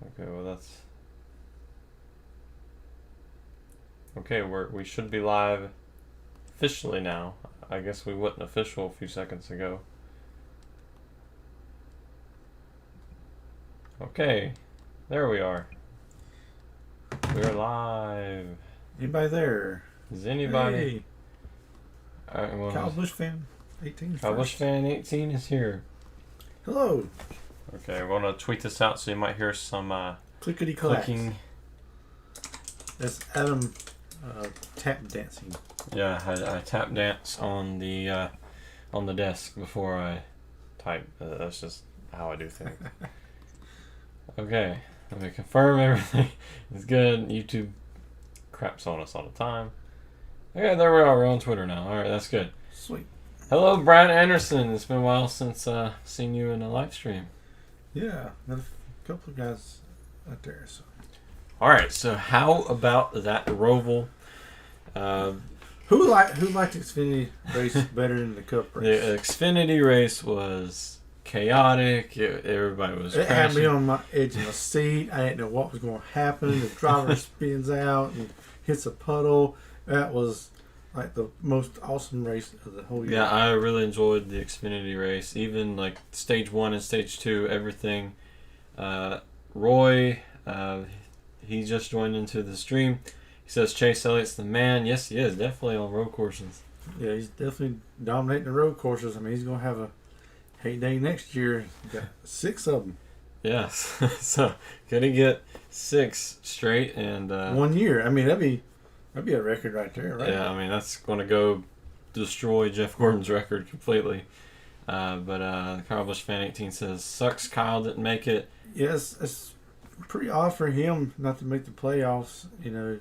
Okay, well that's... Okay, we should be live officially now. I guess we wasn't official a few seconds ago. Okay, there we are. We're live. Anybody there? Is anybody? Hey, Alright, well, Kyle Busch fan 18. Kyle Busch fan 18 is here. Hello. Okay, we're gonna tweet this out so you might hear some Clickety clacks. clicking. That's Adam tap dancing. Yeah, I tap dance on the desk before I type. That's just how I do things. Okay, let me confirm everything is good. YouTube craps on us all the time. Okay, there we are. We're on Twitter now. All right, that's good. Sweet. Hello, Brad Anderson. It's been a while since seen you in a live stream. Yeah, got a couple of guys out there. So. All right, so how about that Roval? Who liked the Xfinity race better than the Cup race? The Xfinity race was chaotic. Everybody was It crashing. had me on my edge of my seat. I didn't know what was going to happen. The driver spins out and hits a puddle. That was like the most awesome race of the whole year. Yeah, I really enjoyed the Xfinity race. Even like stage 1 and stage 2, everything. Roy, he just joined into the stream. He says Chase Elliott's the man. Yes, he is. Definitely on road courses. Yeah, he's definitely dominating the road courses. I mean, he's going to have a heyday next year. He's got 6 of them. Yes. So, could he get 6 straight? And 1 year. I mean, that'd be a record right there, right? yeah, I mean, that's going to go destroy Jeff Gordon's record completely. But Kyle Busch Fan 18 says, sucks Kyle didn't make it. Yes, it's pretty odd for him not to make the playoffs. You know,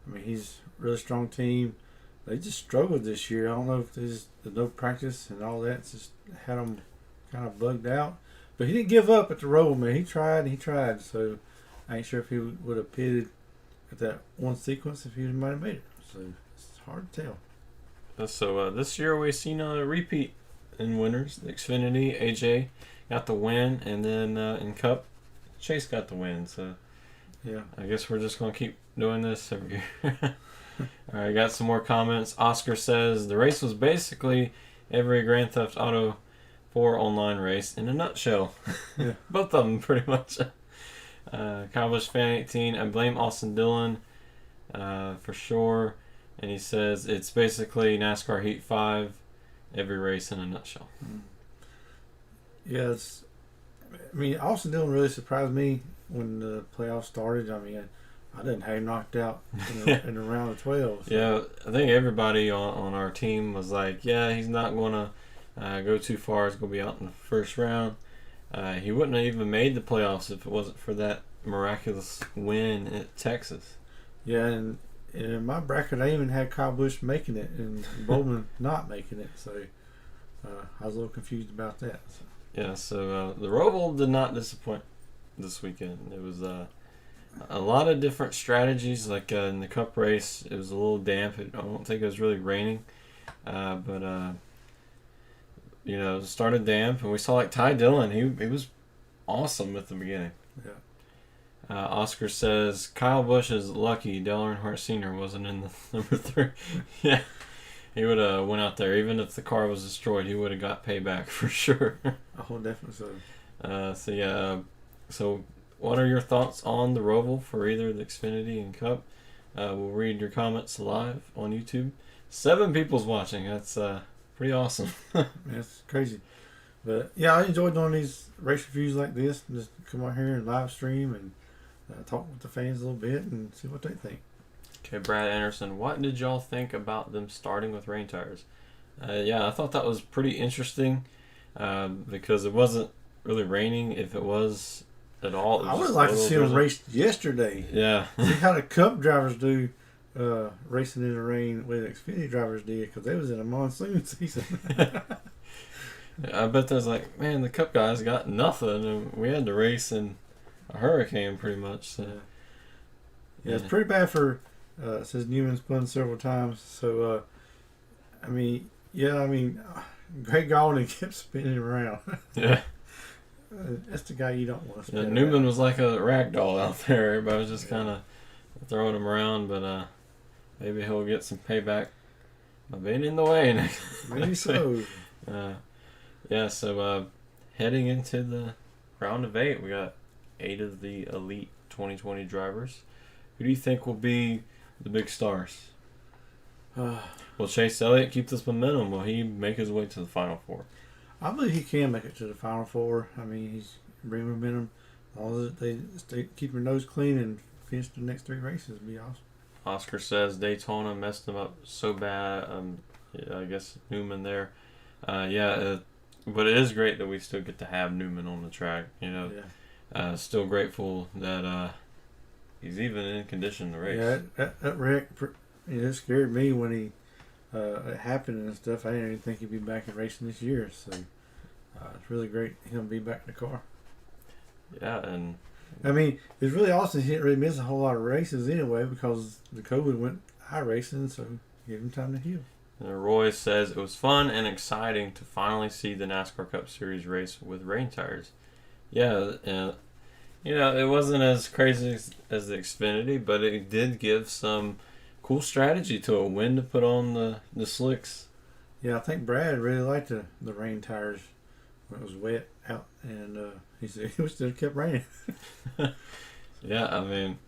I mean, he's a really strong team. They just struggled this year. I don't know if there's the no practice and all that just had them kind of bugged out. But he didn't give up at the Roval, man. He tried. So I ain't sure if he would have pitted at that one sequence if he might have made it. So it's hard to tell. So this year we've seen a repeat in winners. The Xfinity, AJ got the win, and then in Cup, Chase got the win. So Yeah. I guess we're just going to keep doing this every year. All right, got some more comments. Oscar says, the race was basically every Grand Theft Auto 4 online race in a nutshell. Yeah. Both of them, pretty much. Kyle Busch Fan 18, I blame Austin Dillon for sure. And he says, it's basically NASCAR Heat 5, every race in a nutshell. Yeah, I mean, Austin Dillon really surprised me when the playoffs started. I mean, I didn't have him knocked out in the round of 12. So. Yeah, I think everybody on our team was like, yeah, he's not going to go too far. He's going to be out in the first round. He wouldn't have even made the playoffs if it wasn't for that miraculous win at Texas. Yeah, and in my bracket, I even had Kyle Busch making it and Bowman not making it. So I was a little confused about that. So. Yeah, so the Roval did not disappoint this weekend. It was a lot of different strategies. Like in the Cup race, it was a little damp. I don't think it was really raining. But it started damp. And we saw like Ty Dillon. He was awesome at the beginning. Yeah. Oscar says, Kyle Busch is lucky Dale Earnhardt Sr. wasn't in the number 3. Yeah. He would have went out there. Even if the car was destroyed, he would have got payback for sure. Oh, definitely so. So what are your thoughts on the Roval for either the Xfinity and Cup? We'll read your comments live on YouTube. 7 people's watching. That's pretty awesome. That's crazy. But yeah, I enjoy doing these race reviews like this. Just come out here and live stream and talk with the fans a little bit and see what they think. Okay, Brad Anderson, what did y'all think about them starting with rain tires? I thought that was pretty interesting because it wasn't really raining. If it was at all, I would like to see them race yesterday. Yeah. See how the Cup drivers do racing in the rain the way the Xfinity drivers did because they was in a monsoon season. I bet there's like, man, the Cup guys got nothing, and we had to race in a hurricane pretty much. So. Yeah, it's pretty bad for. It says Newman spun several times. So, Greg Gallman kept spinning around. Yeah. That's the guy you don't want to spend. Newman was like a rag doll out there. Everybody was just kind of throwing him around, but maybe he'll get some payback by being in the way. Maybe so. So heading into the round of 8, we got 8 of the elite 2020 drivers. Who do you think will be the big stars? Will Chase Elliott keep this momentum? Will he make his way to the Final Four? I believe he can make it to the Final Four. I mean, he's bringing momentum. All that they keep their nose clean and finish the next 3 races would be awesome. Oscar says Daytona messed him up so bad. I guess Newman there. But it is great that we still get to have Newman on the track. Still grateful that he's even in condition to race. Yeah, that wreck, it scared me when it happened and stuff. I didn't even think he'd be back in racing this year. So it's really great him to be back in the car. Yeah, and I mean, it's really awesome. He didn't really miss a whole lot of races anyway because the COVID went high racing, so give him time to heal. Roy says it was fun and exciting to finally see the NASCAR Cup Series race with rain tires. Yeah, it wasn't as crazy as the Xfinity, but it did give some cool strategy to it, when to put on the slicks. Yeah, I think Brad really liked the rain tires when it was wet out, and he said it still kept raining. Yeah, I mean,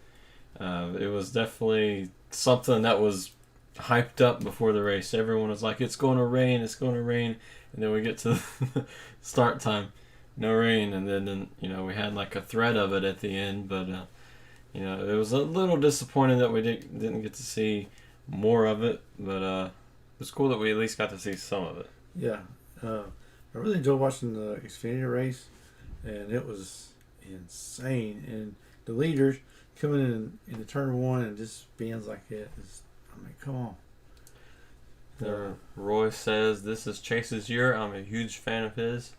it was definitely something that was hyped up before the race. Everyone was like, it's going to rain, and then we get to the start time, no rain, and then we had like a threat of it at the end, but it was a little disappointing that we didn't get to see more of it, but it was cool that we at least got to see some of it. Yeah, I really enjoyed watching the Xfinity race, and it was insane, and the leaders coming in the turn 1 and just spins like that is, I mean, come on. Roy says this is Chase's year. I'm a huge fan of his.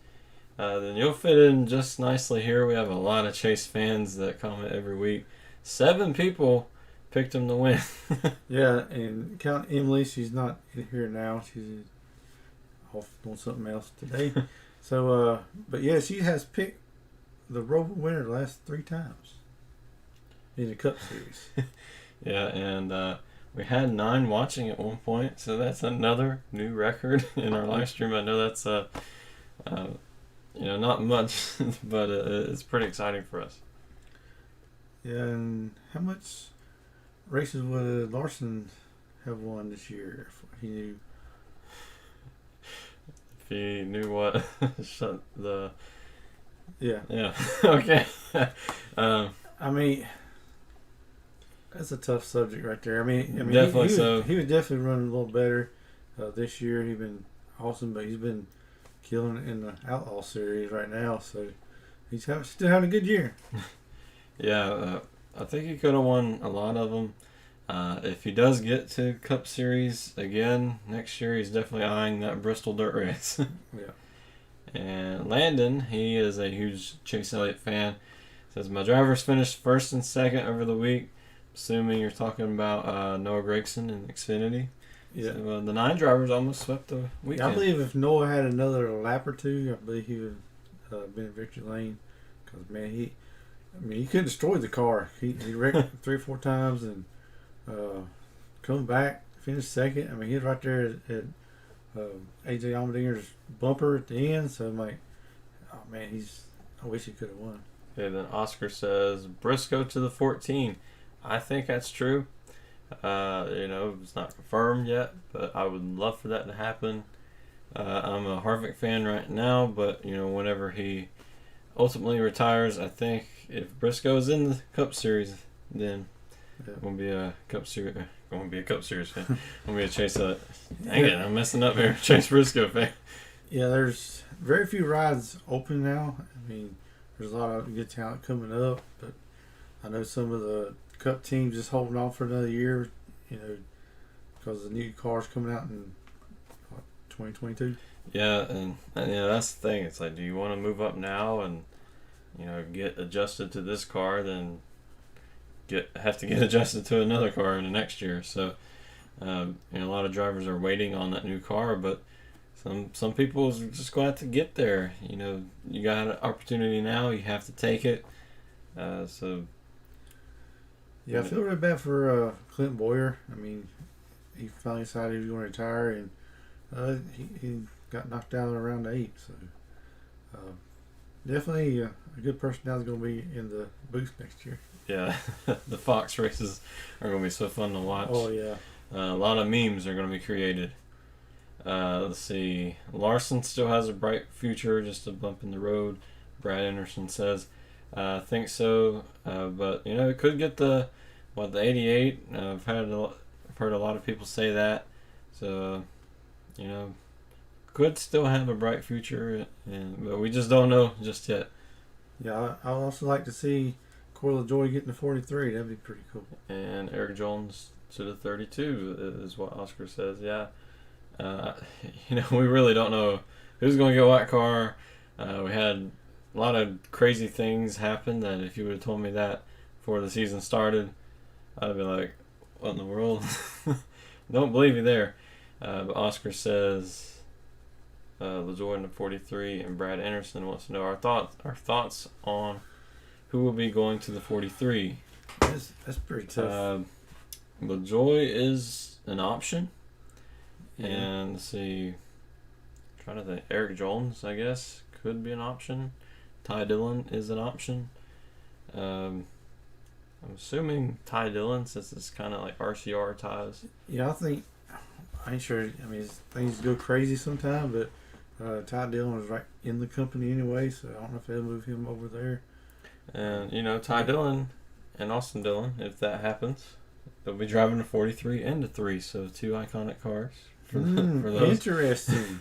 Then you'll fit in just nicely here. We have a lot of Chase fans that comment every week. 7 people picked him to win. Yeah, and count Emily. She's not here now. She's off doing something else today. So, but yeah, she has picked the Roval winner the last 3 times in the Cup Series. Yeah, and we had 9 watching at one point, so that's another new record in our live stream. I know that's not much, but it's pretty exciting for us. Yeah, and how much races would Larson have won this year if he knew? If he knew what? Shut the... Yeah. Yeah. Okay. I mean, that's a tough subject right there. I mean, definitely he was definitely running a little better this year. He's been awesome, but he's been killing it in the Outlaw Series right now. So he's still having a good year. Yeah, I think he could have won a lot of them. If he does get to Cup Series again next year, he's definitely eyeing that Bristol dirt race. Yeah. And Landon, he is a huge Chase Elliott fan. Says, my drivers finished 1st and 2nd over the week. Assuming you're talking about Noah Gragson and Xfinity. Yeah. So, the 9 drivers almost swept the weekend. I believe if Noah had another lap or 2, I believe he would have been in victory lane. Because, man, he couldn't destroy the car. He wrecked 3 or 4 times and come back, finished 2nd. I mean, he was right there at AJ Allmendinger's bumper at the end. So I'm like, oh man, I wish he could have won. Okay, then Oscar says Briscoe to the 14. I think that's true. It's not confirmed yet, but I would love for that to happen. I'm a Harvick fan right now, but whenever he ultimately retires, I think if Briscoe is in the Cup Series, then I'm gonna be a Cup Series. Going to be a Cup Series fan. I'm going to be a Chase. Dang it, I'm messing up here. Chase Briscoe fan. Yeah, there's very few rides open now. I mean, there's a lot of good talent coming up, but I know some of the Cup teams just holding off for another year, because the new car's coming out in 2022. Yeah, and that's the thing. It's like, do you want to move up now and get adjusted to this car, then have to get adjusted to another car in the next year? So a lot of drivers are waiting on that new car, but some people are just going to have to get there. You know, you got an opportunity now, you have to take it. So. Yeah, I feel really bad for Clint Boyer. I mean, he finally decided he was going to retire, and he got knocked out around 8. So definitely a good personality is going to be in the booth next year. Yeah, the Fox races are going to be so fun to watch. Oh yeah, a lot of memes are going to be created. Let's see. Larson still has a bright future, just a bump in the road. Brad Anderson says, "I think so, but you know it could get the 88." I've heard a lot of people say that, so you know could still have a bright future, but we just don't know just yet. Yeah, I would also like to see Coil of Joy getting to 43. That'd be pretty cool. And Eric Jones to the 32 is what Oscar says. Yeah. You know, we really don't know who's going to get what car. We had a lot of crazy things happen that if you would have told me that before the season started, I'd have been like, what in the world? Don't believe you there. But Oscar says LaJordan to 43, and Brad Anderson wants to know our thoughts on who will be going to the 43. That's pretty tough. LaJoy is an option. Yeah. And let's see, I'm trying to think. Eric Jones, I guess, could be an option. Ty Dillon is an option. I'm assuming Ty Dillon, since it's kind of like RCR ties. Yeah, I ain't sure. I mean, things go crazy sometimes, but Ty Dillon was right in the company anyway, so I don't know if they'll move him over there. And, you know, Ty Dillon and Austin Dillon, if that happens, they'll be driving a 43 and a 3, so 2 iconic cars. For those. Interesting.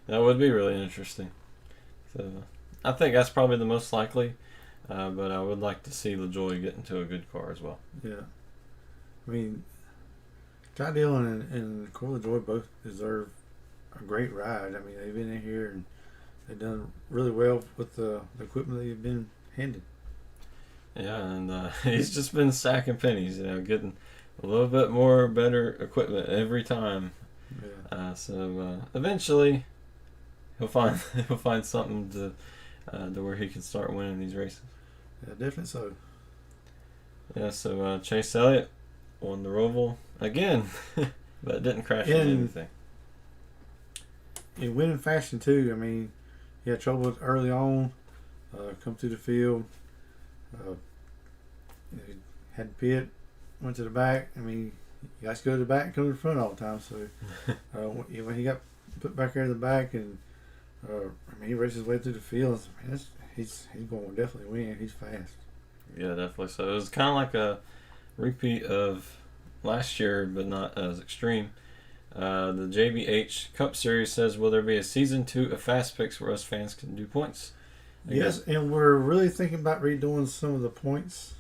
That would be really interesting. So I think that's probably the most likely, but I would like to see LaJoy get into a good car as well. Yeah. I mean, Ty Dillon and Coil of Joy both deserve a great ride. I mean, they've been in here and they've done really well with the equipment they've been handed. Yeah, and he's just been stacking pennies, you know, getting a little bit more better equipment every time. Yeah. So eventually he'll find something to where he can start winning these races. Yeah, definitely so. Yeah, so Chase Elliott won the Roval again, but didn't crash into anything. In winning fashion too. I mean, he had trouble early on, come through the field. He had to pit, went to the back. I mean, you guys go to the back and come to the front all the time. So when he got put back there in the back, and I mean, he raced his way through the field. I mean, he's going to definitely win. He's fast. Yeah, definitely. So it was kind of like a repeat of last year, but not as extreme. The JBH Cup Series says, will there be a season 2 of Fast Picks where us fans can do points? Yes, and we're really thinking about redoing some of the points.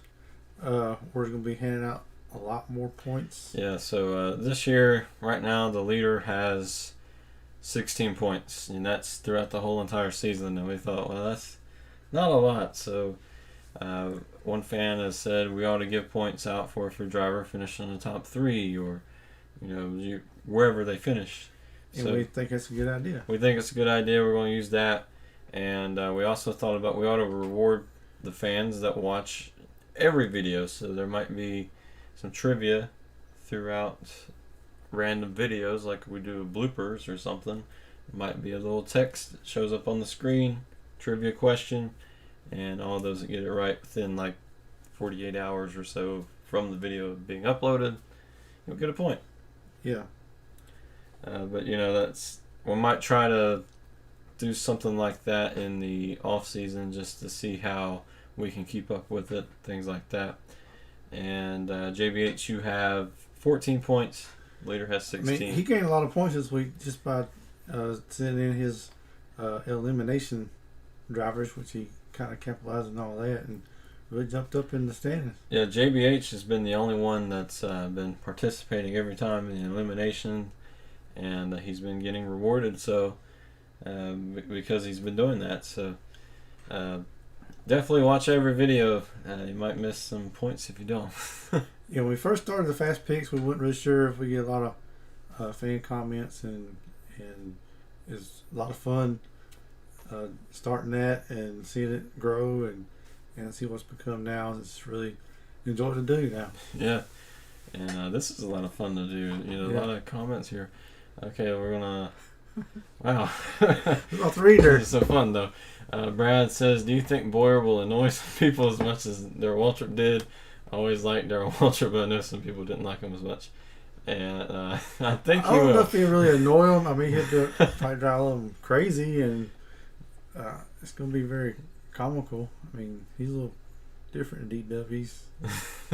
We're going to be handing out a lot more points. Yeah, so this year, right now, the leader has 16 points, and that's throughout the whole entire season. And we thought, well, that's not a lot. So one fan has said we ought to give points out for if your driver finished in the top 3 or, you know, wherever they finish. And we think that's a good idea. We think it's a good idea. We're going to use that. And we also thought about we ought to reward the fans that watch every video. So there might be some trivia throughout random videos, like we do bloopers or something. It might be a little text that shows up on the screen, trivia question, and all those that get it right within like 48 hours or so from the video being uploaded, you'll get a point. Yeah. But you know, we might try to do something like that in the off season just to see how we can keep up with it, things like that. And JBH, you have 14 points. Leader has 16. I mean, he gained a lot of points this week just by sending in his elimination drivers, which he kind of capitalized on all that and really jumped up in the standings. Yeah, JBH has been the only one that's been participating every time in the elimination, and he's been getting rewarded. So because he's been doing that, so definitely watch every video. You might miss some points if you don't. Yeah, when we first started the Fast Picks, we weren't really sure if we get a lot of fan comments and is a lot of fun. Starting that and seeing it grow and see what's become now. It's really enjoy to do now. Yeah, and this is a lot of fun to do. A lot of comments here. Okay, we're gonna. Wow, About the reader. This is so fun though. Brad says, "Do you think Boyer will annoy some people as much as Darrell Waltrip did? I always liked Darrell Waltrip, but I know some people didn't like him as much." And I think he I don't will. know if he really annoy him. I mean, he'll probably drive him crazy, and it's going to be very comical. I mean, he's a little different in DW.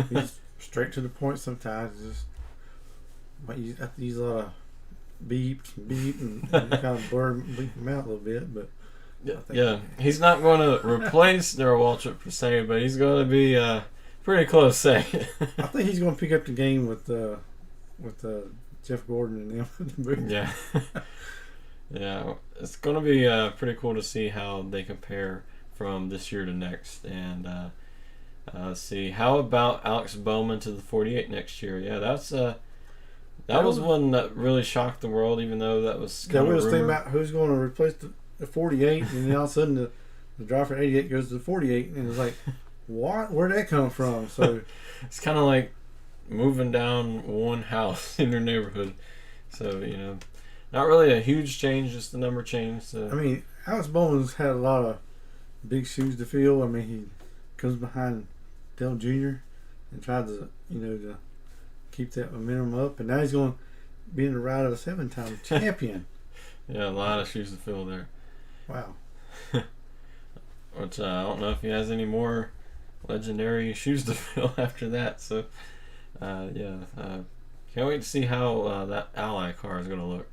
He's straight to the point sometimes. Just you have to use a lot of beep, and kind of bleep him out a little bit. But yeah, he's not going to replace Darrell Waltrip per se, but he's going to be pretty close second. I think he's going to pick up the game with Jeff Gordon and them. Yeah. Yeah, it's going to be pretty cool to see how they compare from this year to next. And see, how about Alex Bowman to the 48 next year? Yeah, that was one that really shocked the world, even though that was kind we of was rumor. thinking about who's going to replace the 48, and then all of a sudden the driver for 88 goes to the 48, and it's like, what? Where'd that come from? So it's kind of like moving down one house in your neighborhood. So, not really a huge change, just the number change. So. I mean, Alex Bowman's had a lot of big shoes to fill. I mean, he comes behind Dale Jr. and tried to, to keep that momentum up, and now he's going to be in the ride of a 7-time champion. Yeah, a lot of shoes to fill there. Wow. Which I don't know if he has any more legendary shoes to fill after that. So, can't wait to see how that Ally car is going to look.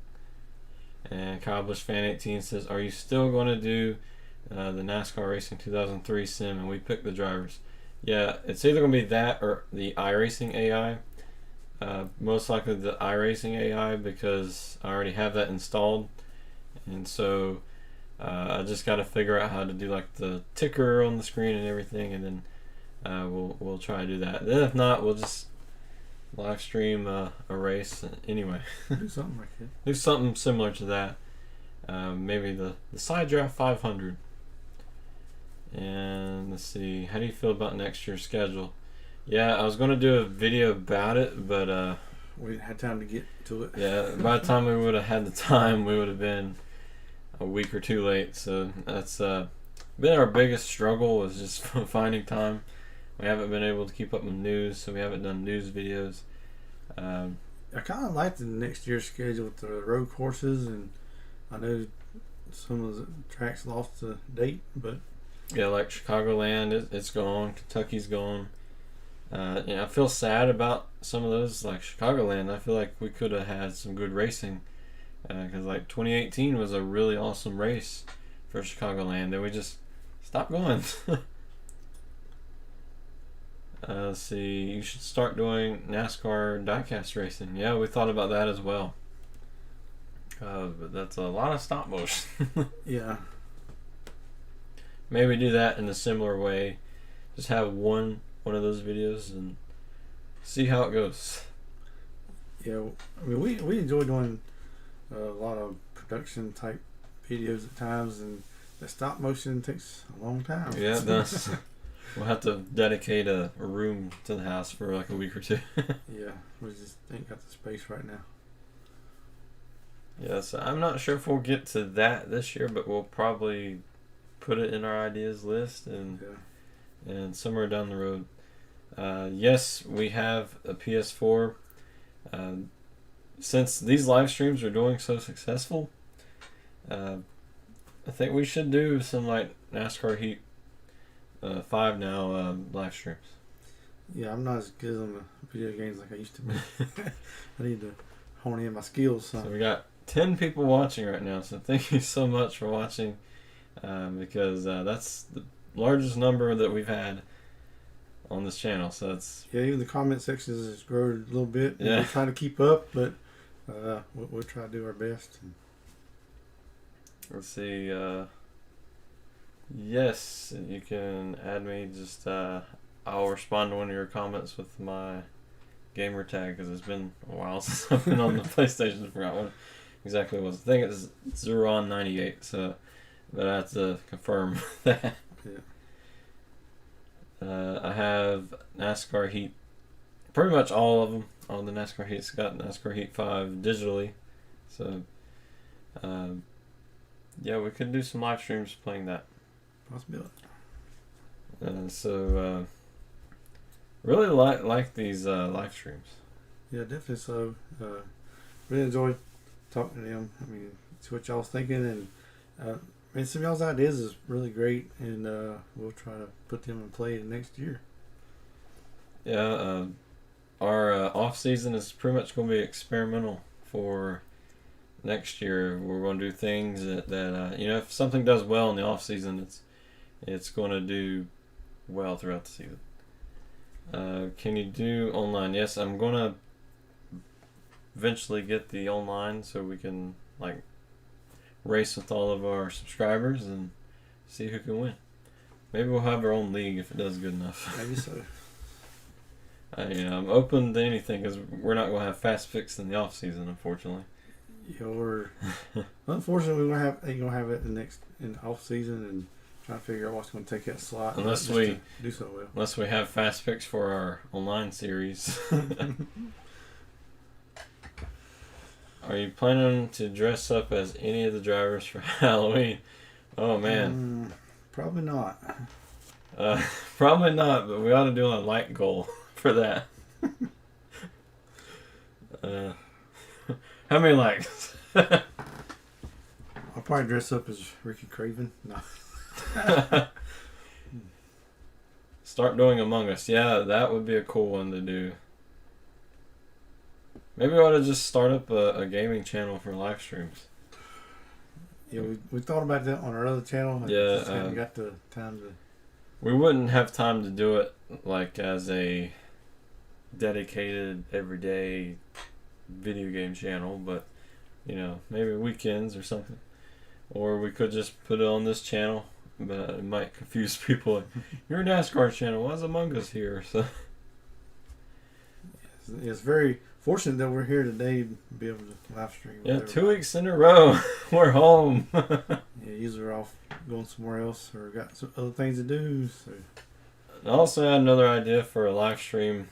And Kyle Busch Fan 18 says, "Are you still going to do the NASCAR Racing 2003 sim?" And we pick the drivers. Yeah, it's either going to be that or the iRacing AI. Most likely the iRacing AI, because I already have that installed, and so I just got to figure out how to do like the ticker on the screen and everything, and then we'll try to do that. Then if not, we'll just live stream a race anyway. Do something like that. Do something similar to that. Maybe the side draft 500. And let's see, how do you feel about next year's schedule? Yeah, I was going to do a video about it, but we didn't have time to get to it. Yeah, by the time we would have had the time, we would have been a week or two late. So that's been our biggest struggle, is just finding time. We haven't been able to keep up with news, so we haven't done news videos. I kind of like the next year's schedule with the road courses, and I know some of the tracks lost the date, but yeah, like Chicagoland, it's gone. Kentucky's gone. I feel sad about some of those, like Chicagoland. I feel like we could have had some good racing, because like 2018 was a really awesome race for Chicagoland, and we just stopped going. Let's see, you should start doing NASCAR diecast racing. Yeah, we thought about that as well. But that's a lot of stop motion. yeah. Maybe do that in a similar way. Just have one of those videos and see how it goes. Yeah, I mean, we enjoy doing a lot of production type videos at times, and the stop motion takes a long time. Yeah, it does. We'll have to dedicate a room to the house for like a week or two. Yeah, we just ain't got the space right now. Yeah, so I'm not sure if we'll get to that this year, but we'll probably put it in our ideas list and somewhere down the road. Yes, we have a PS4. Since these live streams are doing so successful, I think we should do some like NASCAR Heat 5 now live streams. Yeah, I'm not as good on the video games like I used to be. I need to hone in my skills. So we got 10 people watching right now, so thank you so much for watching, because that's the largest number that we've had on this channel. So it's even the comment sections has grown a little bit. Yeah, we're trying to keep up, but we'll try to do our best. Let's see. Yes, you can add me. Just I'll respond to one of your comments with my gamer tag, because it's been a while since I've been on the PlayStation. I forgot exactly what it was. I think it's Zeron98. So, but I have to confirm that. Yeah. I have NASCAR Heat. Pretty much all of them. All the NASCAR Heats got NASCAR Heat 5 digitally. So, yeah, we could do some live streams playing that. Possibility. So, really like these live streams. Yeah, definitely so. Really enjoyed talking to them. I mean, see what y'all's thinking, and some of y'all's ideas is really great, and we'll try to put them in play next year. Yeah, our off season is pretty much going to be experimental for next year. We're going to do things that you know, if something does well in the off season, it's going to do well throughout the season. Can you do online? Yes, I'm going to eventually get the online so we can like race with all of our subscribers and see who can win. Maybe we'll have our own league if it does good enough. Maybe so. You know, I'm open to anything because we're not going to have fast fix in the off season, unfortunately. Unfortunately, we ain't gonna have it in the off season, and trying to figure out what's going to take that slot. Unless we do so well. Unless we have fast picks for our online series. Are you planning to dress up as any of the drivers for Halloween? Oh man, probably not. Probably not, but we ought to do a light goal for that. How many likes? I'll probably dress up as Ricky Craven. No. Start doing Among Us. Yeah, that would be a cool one to do. Maybe we ought to just start up a gaming channel for live streams. Yeah, we thought about that on our other channel. Yeah, just haven't got the time to. We wouldn't have time to do it like as a dedicated everyday video game channel, but you know, maybe weekends or something. Or we could just put it on this channel, but it might confuse people. Like, you're a NASCAR channel, why's Among Us here? So it's very fortunate that we're here today to be able to live stream. Yeah, 2 weeks in a row, we're home. Yeah, usually we're off going somewhere else or got some other things to do. So. I also had another idea for a live stream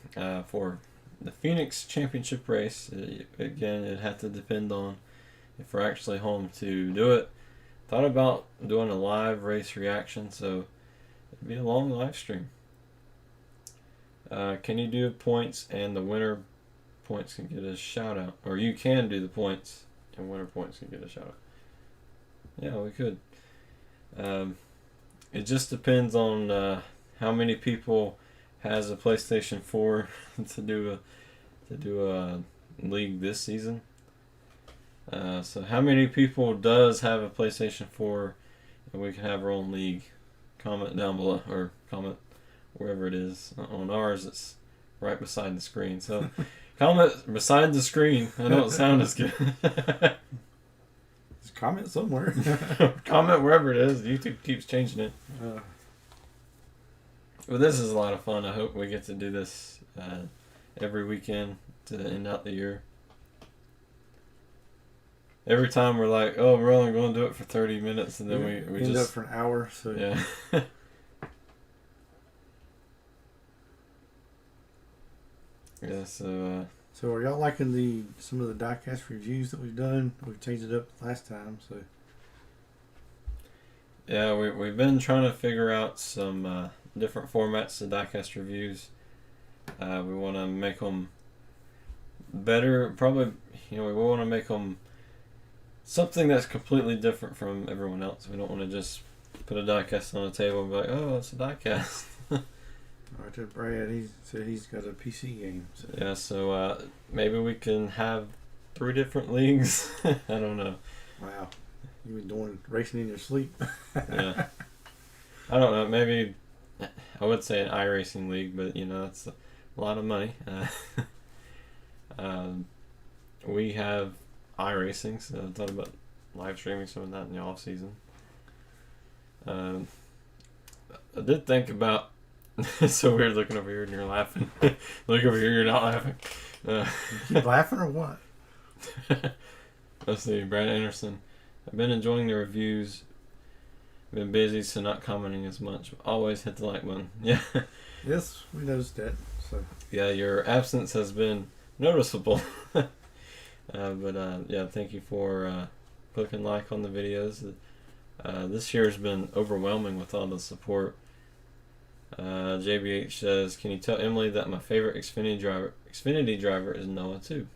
for the Phoenix Championship race. Again, it'd have to depend on if we're actually home to do it. Thought about doing a live race reaction, so it'd be a long live stream. Can you do points and the winner points can get a shout out? Or you can do the points and winner points can get a shout out. Yeah, we could. It just depends on how many people has a PlayStation 4 to do a league this season. So how many people does have a PlayStation 4 and we can have our own league? Comment down below, or comment wherever it is. On ours, it's right beside the screen. So comment beside the screen. I know it sound as good. Just comment somewhere. Comment wherever it is. YouTube keeps changing it. Well, this is a lot of fun. I hope we get to do this every weekend to end out the year. Every time we're like, oh, we're only going to do it for 30 minutes, and then we end just up for an hour. So yeah. Yeah. So are y'all liking some of the diecast reviews that we've done? We've changed it up last time, so. Yeah, we've been trying to figure out some different formats to diecast reviews. We want to make them better. Probably, we want to make them something that's completely different from everyone else. We don't want to just put a diecast on a table and be like, oh, it's a diecast. Right there, Brad, he said he's got a PC game. So. Yeah, so maybe we can have 3 different leagues. I don't know. Wow. You been doing racing in your sleep? Yeah. I don't know. Maybe I would say an iRacing league, but that's a lot of money. We have iRacing, so I thought about live streaming some of that in the off season. I did think about. It's so weird looking over here and you're laughing. Look over here, you're not laughing. You keep laughing or what? Let's see, Brad Anderson. I've been enjoying the reviews. Been busy, so not commenting as much. Always hit the like button. Yeah. Yes, we noticed that. So Yeah, your absence has been noticeable. Yeah, thank you for clicking like on the videos. This year has been overwhelming with all the support. JBH says, "Can you tell Emily that my favorite Xfinity driver is Noah too?"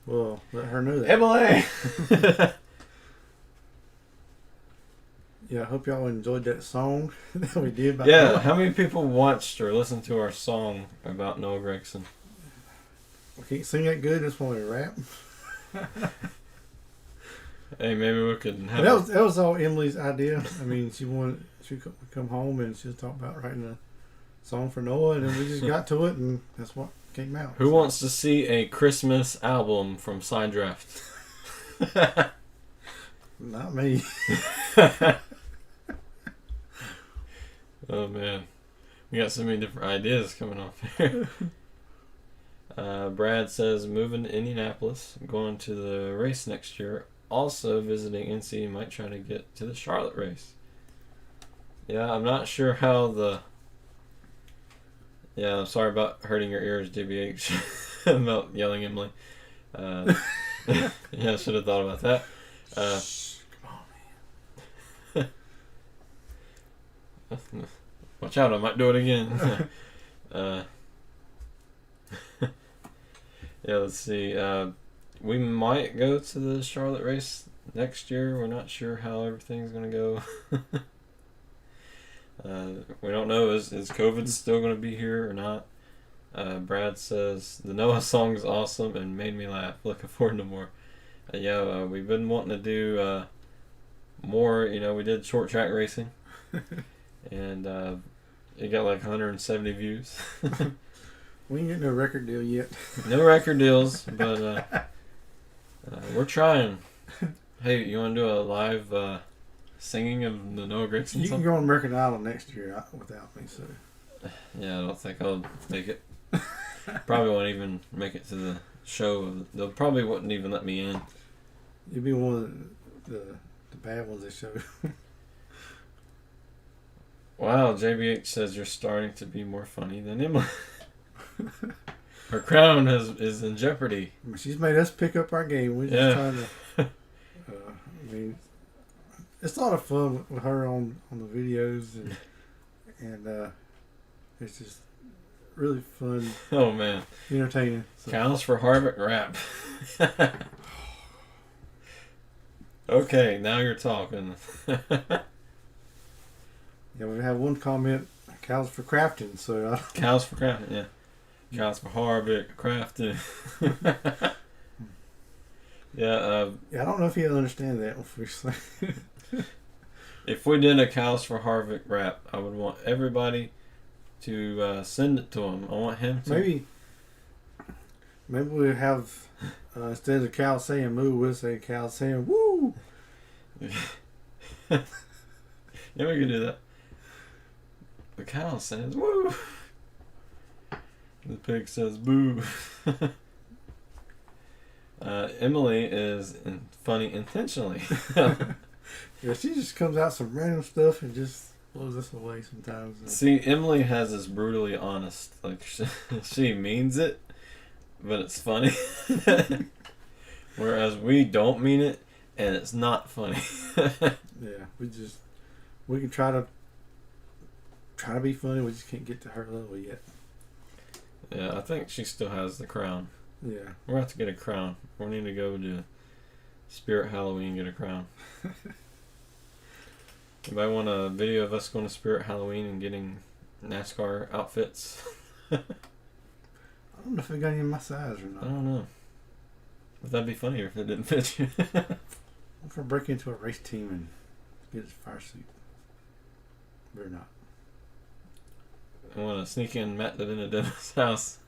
well, let her know that. Emily. Yeah, I hope y'all enjoyed that song that we did about Yeah, Noah. how many people watched or listened to our song about Noah Gregson? We can't sing that good. That's why we rap. Hey, maybe we could have. That was all Emily's idea. I mean, she would come home and she'll talk about writing a song for Noah, and then we just got to it, and that's what came out. Who wants to see a Christmas album from Side Draft? Not me. Oh man, we got so many different ideas coming off here. Brad says moving to Indianapolis, going to the race next year. Also visiting NC, might try to get to the Charlotte race. Yeah, I'm not sure how the. Yeah, I'm sorry about hurting your ears, JBH, about yelling Emily. Yeah, I should have thought about that. Come on, man. Watch out, I might do it again. Yeah, let's see. We might go to the Charlotte race next year. We're not sure how everything's going to go. We don't know. Is COVID still going to be here or not? Brad says, the Noah song is awesome and made me laugh. Looking forward to more. We've been wanting to do more. You know, we did short track racing. And it got like 170 views. We ain't getting no record deal yet. No record deals, but we're trying. Hey, you want to do a live singing of the Noah Gregson You song? can go on American Idol next year without me, so. Yeah, I don't think I'll make it. Probably won't even make it to the show. They probably wouldn't even let me in. You'll be one of the bad ones they show. Wow, JBH says you're starting to be more funny than Emma. Her crown is in jeopardy. She's made us pick up our game. We're just trying to. I mean, it's a lot of fun with her on the videos, and it's just really fun. Oh man, entertaining. So. Cows for Harvick rap. Okay, now you're talking. Yeah, we have one comment. Cows for crafting. So Cows for crafting. Yeah. Cows for Harvick crafting. Yeah. Yeah, I don't know if he'll understand that one. If we did a Cows for Harvick rap, I would want everybody to send it to him. I want him to. Maybe we'll have instead of cow saying moo, we'll say cow saying woo. Yeah, we can do that. The cow says woo. The pig says boo. Emily is funny intentionally. Yeah, she just comes out some random stuff and just blows us away sometimes. See, Emily has this brutally honest. Like she means it, but it's funny. Whereas we don't mean it, and it's not funny. Yeah, we can try to be funny. We just can't get to her level yet. Yeah, I think she still has the crown. Yeah, we're going to have to get a crown. We need to go to Spirit Halloween and get a crown. Anybody want a video of us going to Spirit Halloween and getting NASCAR outfits? I don't know if it got any in my size or not. I don't know. But that'd be funnier if it didn't fit you. If I break into a race team and get his fire suit. Better not. I want to sneak in Matt DeVincenzo's house,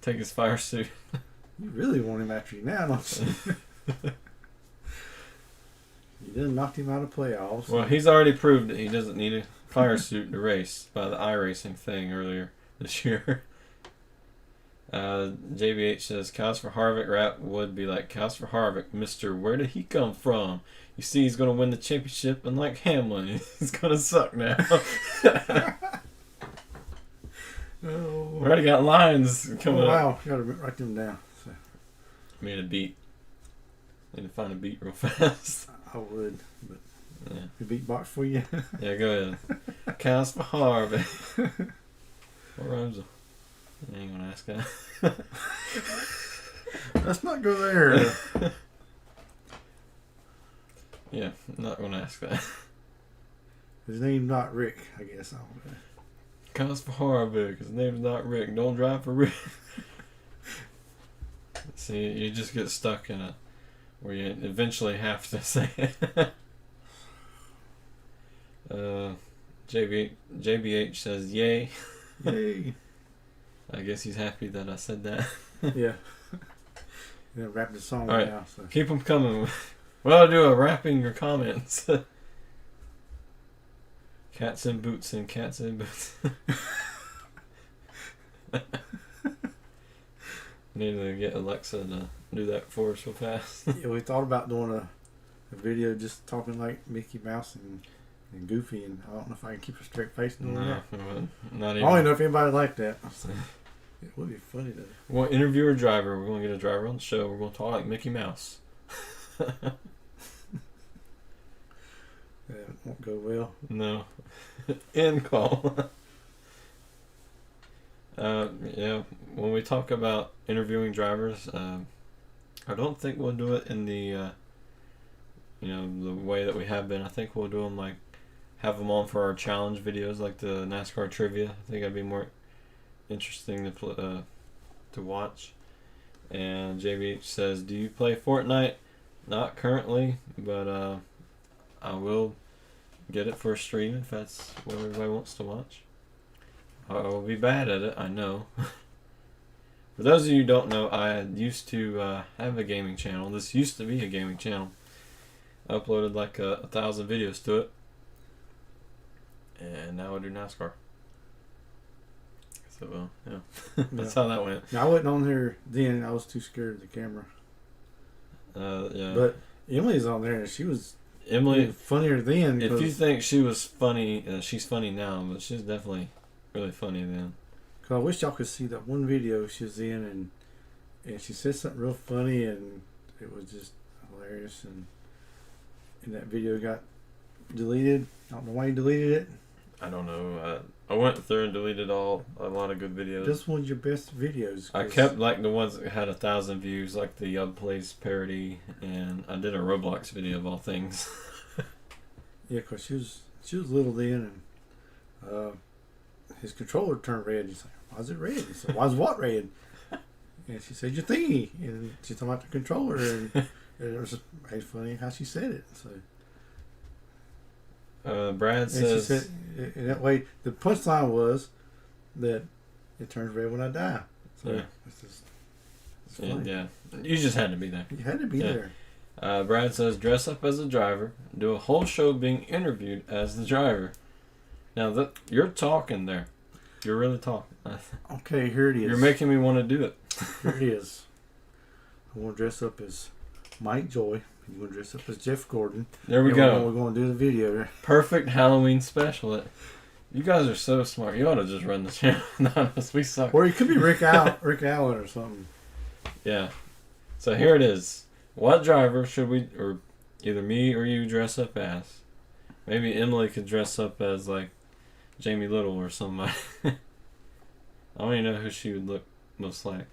take his fire suit. You really want him after you now, don't you? You done knocked him out of playoffs. Well, he's already proved that he doesn't need a fire suit to race by the iRacing thing earlier this year. JBH says, Cows for Harvick rap would be like, Cows for Harvick, Mr. Where did he come from? You see, he's going to win the championship, and like Hamlin, he's going to suck now. Oh. We already got lines coming up. Wow, you got to write them down. So. Made a beat. Need to find a beat real fast. I would, but Yeah. the beatbox for you. Yeah, go ahead. Cows for Harvick. What rhymes? I ain't gonna ask that. Let's not go there. Yeah, I'm not gonna ask that. His name's not Rick, I guess. I don't know. Cows for Harvick. His name's not Rick. Don't drive for Rick. See, you just get stuck in a where you eventually have to say it. JBH says, "Yay!" Yay! I guess he's happy that I said that. Yeah. Yeah, wrap the song All right. now. So. Keep them coming. Well, I'll do a wrapping your comments. Cats in boots and cats in boots. Need to get Alexa to do that for us real fast. Yeah, we thought about doing a video just talking like Mickey Mouse and Goofy, and I don't know if I can keep a straight face doing that. Not I even. don't even know if anybody liked that. It would be funny though. We'll interview a driver. We're going to get a driver on the show. We're going to talk like Mickey Mouse. Yeah, it won't go well. No. End call. Yeah, when we talk about interviewing drivers, I don't think we'll do it in the, the way that we have been. I think we'll do them like, have them on for our challenge videos, like the NASCAR trivia. I think that'd be more interesting to watch. And JBH says, do you play Fortnite? Not currently, but I will get it for a stream if that's what everybody wants to watch. I will be bad at it, I know. For those of you who don't know, I used to have a gaming channel. This used to be a gaming channel. I uploaded like 1,000 videos to it. And now I do NASCAR. So, yeah. That's how that went. Now, I wasn't on there then. I was too scared of the camera. Yeah. But Emily's on there, and she was Emily, funnier then. if you think she was funny, she's funny now, but she's definitely really funny then. Cause I wish y'all could see that one video she was in, and she said something real funny, and it was just hilarious. And that video got deleted. I don't know why you deleted it. I don't know. I went through and deleted a lot of good videos. This one's your best videos. I kept like the ones that had 1,000 views, like the Yub Plays parody, and I did a Roblox video of all things. Yeah, cause she was little then, and his controller turned red. He's like, "Why is it red?" He said, "Why is what red?" And she said, "Your thingy." And she's talking about the controller, and it was just funny how she said it. So. Brad says, and she said, in that way, the punchline was that it turns red when I die. So yeah. it's funny. Yeah, you just had to be there. You had to be there. Brad says, dress up as a driver, do a whole show being interviewed as the driver. Now, you're talking there. You're really talking. Okay, here it is. You're making me want to do it. Here it is. I want to dress up as Mike Joy. You want to dress up as Jeff Gordon. There we go. We're going to do the video. Perfect Halloween special. You guys are so smart. You ought to just run the channel. Honest, we suck. Or it could be Rick Allen or something. Yeah. So here it is. What driver should we, or either me or you, dress up as? Maybe Emily could dress up as like Jamie Little or somebody. I don't even know who she would look most like.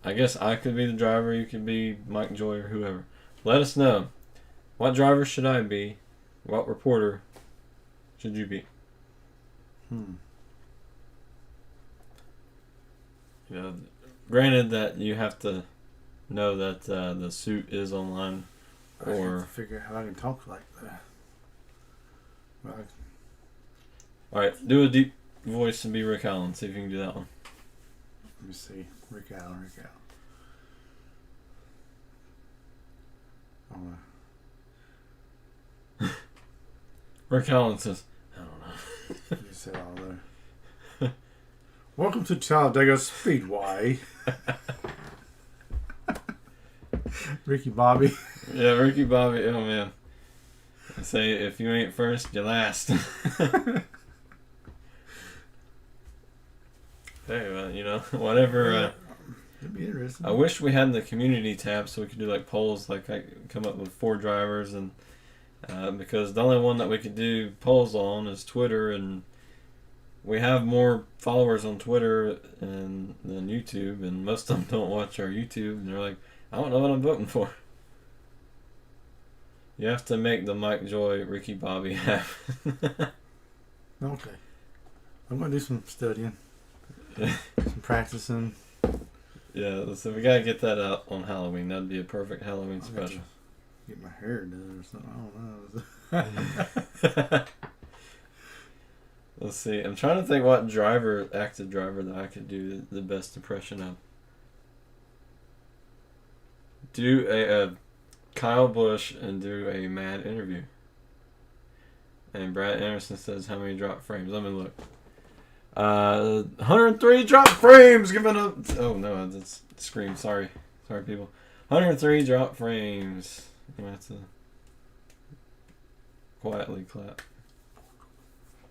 I guess I could be the driver, you could be Mike Joy or whoever. Let us know. What driver should I be? What reporter should you be? Granted that you have to know that the suit is online. I have to figure out how I can talk like that. Alright, do a deep voice and be Rick Allen. See if you can do that one. Let me see. Rick Allen. Rick Allen says, I don't know. You said all there. Welcome to Talladega Speedway. Ricky Bobby. Yeah, Ricky Bobby. Oh man. I say if you ain't first, you're last. Hey, well, whatever. It'd be interesting. I wish we had the community tab so we could do like polls, like I come up with 4 drivers, and because the only one that we could do polls on is Twitter, and we have more followers on Twitter than YouTube, and most of them don't watch our YouTube, and they're like, I don't know what I'm voting for. You have to make the Mike Joy, Ricky Bobby happen. Okay. I'm going to do some studying. Some practicing. Yeah, so we got to get that out on Halloween. That'd be a perfect Halloween special. Get my hair done or something. I don't know. Let's see. I'm trying to think what active driver that I could do the best impression of. Do a Kyle Busch and do a mad interview. And Brad Anderson says how many drop frames. Let me look. 103 drop frames. Giving up. Oh no, that's scream. Sorry, people. 103 drop frames. You have to quietly clap.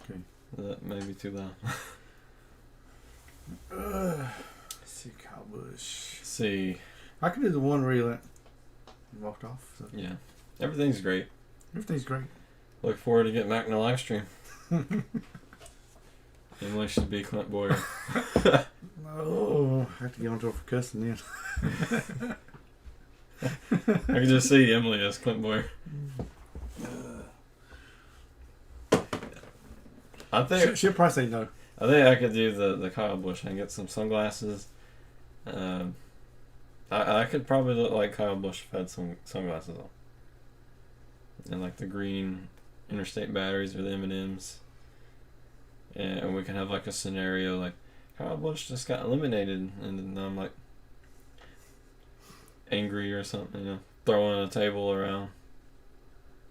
Okay. That may be too loud. Let's see, Kyle Busch. See. I can do the one where he walked off. So. Yeah. Everything's great. Everything's great. Look forward to getting back in the live stream. Emily should be Clint Boyer. Oh, I have to get onto her for cussing then. I can just see Emily as Clint Boyer. I think she'll probably say no. I think I could do the Kyle Busch and get some sunglasses. I could probably look like Kyle Busch if I had some sunglasses on. And like the green interstate batteries with M&Ms. And we can have like a scenario like Kyle Busch just got eliminated, and then I'm like angry or something, throwing a table around.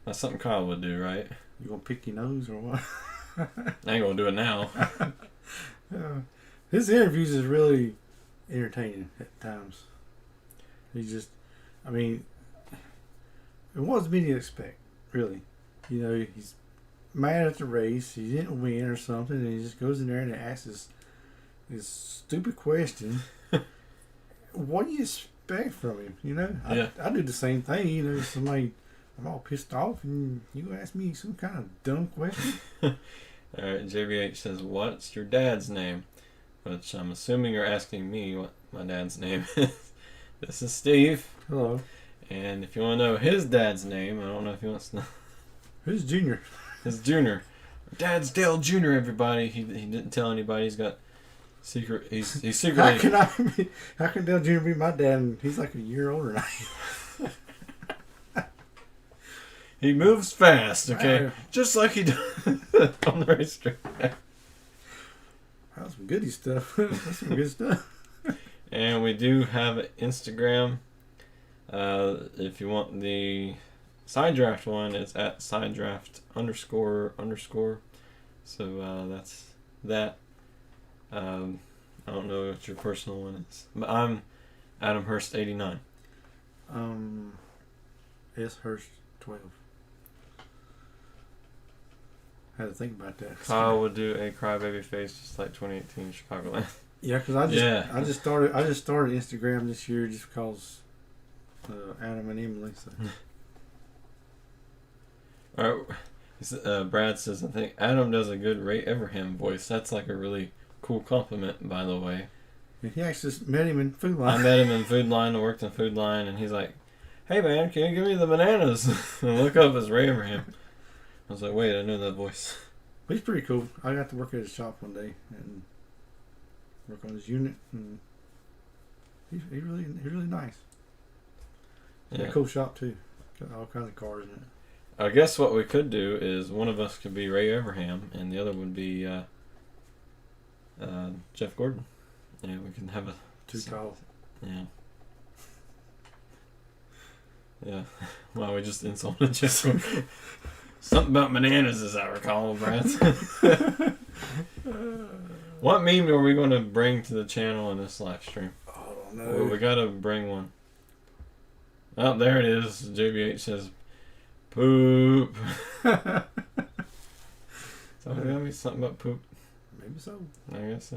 That's something Kyle would do, right? You gonna pick your nose or what? I ain't gonna do it now. His interviews is really entertaining at times. It wasn't me to expect, really. He's mad at the race, he didn't win or something, and he just goes in there and asks this stupid question. What do you expect from him? Yeah. I do the same thing. Somebody, I'm all pissed off, and you ask me some kind of dumb question. Alright, JBH says, what's your dad's name? Which I'm assuming you're asking me what my dad's name is. This is Steve. Hello. And if you want to know his dad's name, I don't know if he wants to know. Who's Junior? His Junior. Dad's Dale Jr., everybody. He didn't tell anybody. He's got secret. He's secretly. How can Dale Jr. be my dad? And he's like a year older than I am. He moves fast, okay? Just like he does on the racetrack. That's some goody stuff. That's some good stuff. And we do have an Instagram. If you want the side draft one, it's at sidedraft __. So that's that. I don't know what your personal one is. But I'm Adam Hurst 89. S Hurst 12. Had to think about that. Kyle would do a crybaby face just like 2018 Chicagoland. Yeah, because I just started Instagram this year just because Adam and Emily. So. All right, Brad says, I think Adam does a good Ray Everham voice. That's like a really cool compliment, by the way. He actually met him in Food Line. I met him in Food Line. I worked in Food Line, and he's like, "Hey man, can you give me the bananas?" And I look up as Ray Everham. I was like, "Wait, I know that voice." But he's pretty cool. I got to work at his shop one day and work on his unit, and he's really nice. It's a cool shop too. Got all kinds of cars in it. I guess what we could do is one of us could be Ray Everham, and the other would be Jeff Gordon. Yeah, we can have a too tall. Yeah. Yeah. Well, we just insulted Jeff Gordon. Something about bananas, as I recall, Brad. What meme are we going to bring to the channel in this live stream? I don't know. Well, we got to bring one. Oh, there it is. JBH says, poop. So maybe something about poop. Maybe so. I guess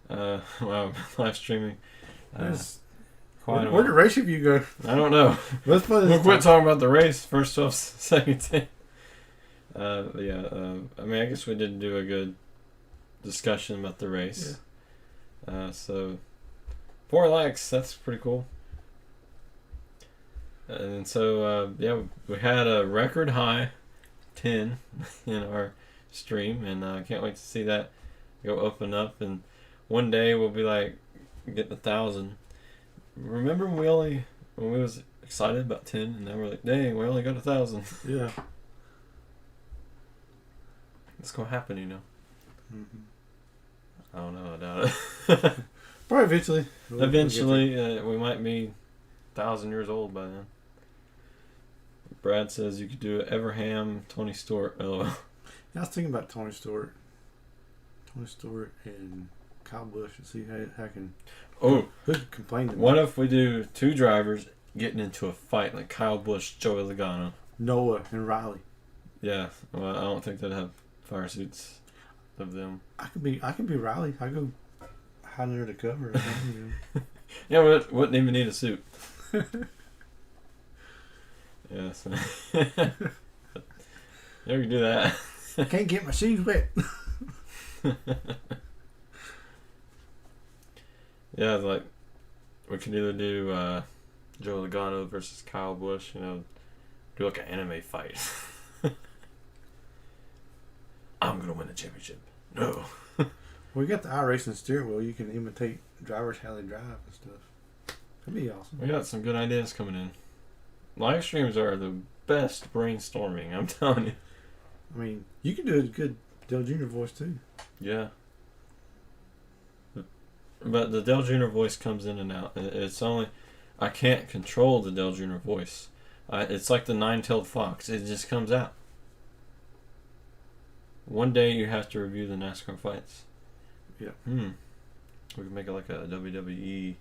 so. Wow, live streaming. Where did race review go? I don't know. Let's play this. We'll quit talking about the race. First 12 seconds. I mean, I guess we did do a good discussion about the race. Yeah. So 4 likes. That's pretty cool. And so we had a record high 10 in our stream, and I can't wait to see that go up and up. And one day we'll be like getting 1,000. Remember when we was excited about 10, and now we're like, dang, we only got 1,000. Yeah. It's gonna happen, you know. Mm-hmm. I don't know. I doubt it. Probably eventually. Eventually, we might be 1,000 years old by then. Brad says you could do it. Everham, Tony Stewart. LOL. Yeah, I was thinking about Tony Stewart. Tony Stewart and Kyle Busch and see how I can. Oh, who'd complain to me? What if we do 2 drivers getting into a fight like Kyle Busch, Joey Logano, Noah and Riley? Yeah, well, I don't think they'd have fire suits of them. I could be Riley. I go hide under the cover. Or something, Yeah, we wouldn't even need a suit. Yeah, so yeah, we can do that. I can't get my shoes wet. Yeah, like we can either do Joe Logano versus Kyle Busch, do like an anime fight. I'm gonna win the championship. No. We got the iRacing steering wheel. You can imitate drivers how they drive and stuff. That'd be awesome. We got some good ideas coming in. Live streams are the best brainstorming, I'm telling you. I mean, you can do a good Dale Jr. voice too. Yeah. But the Dale Jr. voice comes in and out. It's only... I can't control the Dale Jr. voice. It's like the nine-tailed fox. It just comes out. One day you have to review the NASCAR fights. Yeah. We can make it like a WWE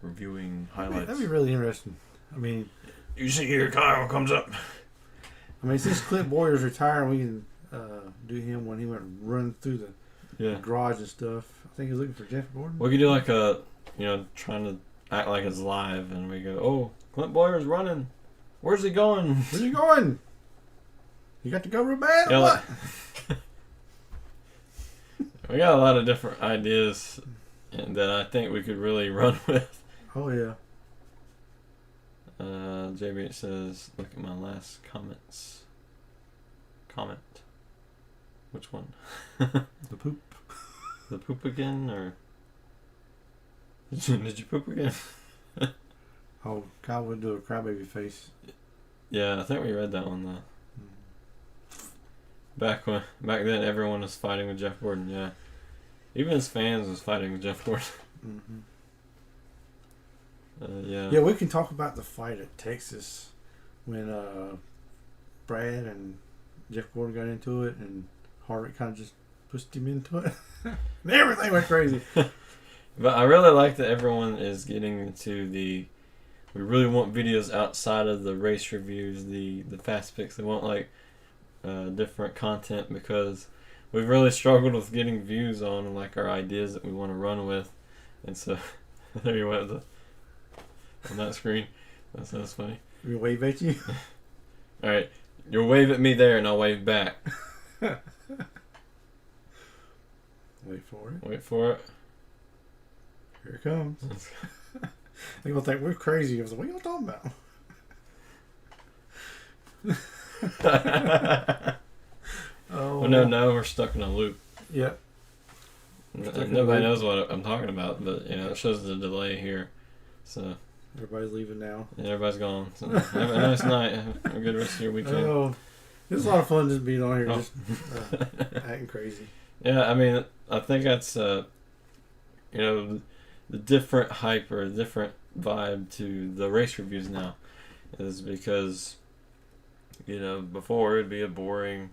reviewing highlights. That'd be really interesting. I mean... You see here, Kyle comes up. I mean, since Clint Boyer's retired, we can do him when he went run through the garage and stuff. I think he's looking for Jeff Gordon. We could do like a, trying to act like it's live, and we go, oh, Clint Boyer's running. Where's he going? Where's he going? You got to go real bad or what? We got a lot of different ideas that I think we could really run with. Oh, yeah. JBH says, look at my last comment. Which one? The poop. The poop again, or did you poop again? Oh, Kyle would do a crybaby face. Yeah, I think we read that one though. Back then, everyone was fighting with Jeff Gordon. Yeah, even his fans was fighting with Jeff Gordon. Mm-hmm. Yeah, we can talk about the fight at Texas when Brad and Jeff Gordon got into it, and Harvick kind of just pushed him into it. And everything went crazy. But I really like that everyone is getting into we really want videos outside of the race reviews, the fast picks. They want like different content because we've really struggled with getting views on like our ideas that we want to run with, and so there you went on that screen. That's funny. We wave at you. All right, you'll wave at me there, and I'll wave back. Wait for it. Wait for it. Here it comes. They're gonna think we're crazy. I was like, what are you talking about? Oh well, no, we're stuck in a loop. Yep. Nobody knows what I'm talking about, but it shows the delay here. So everybody's leaving now. Yeah, everybody's gone. So have a nice night. Have a good rest of your weekend. Oh, it's a lot of fun just being on here, just acting crazy. Yeah, I mean, I think that's the different hype or different vibe to the race reviews now is because before it'd be a boring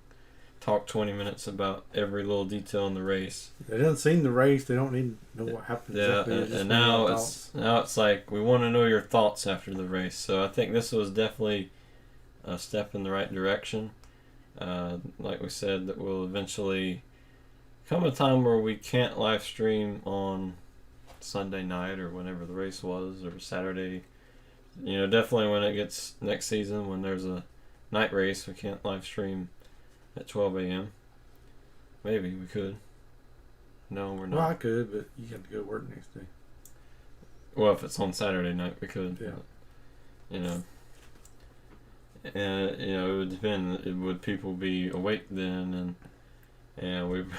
talk 20 minutes about every little detail in the race. They didn't see the race. They don't need to know what happened. Yeah, exactly. and now it's like we want to know your thoughts after the race. So I think this was definitely a step in the right direction. Like we said, that will eventually come a time where we can't live stream on Sunday night or whenever the race was, or Saturday. Definitely when it gets next season, when there's a night race, we can't live stream at 12 a.m. Maybe we could. No, we're not. Well, I could, but you have to go to work next day. Well, if it's on Saturday night, we could. Yeah. But, and it would depend. Would people be awake then? And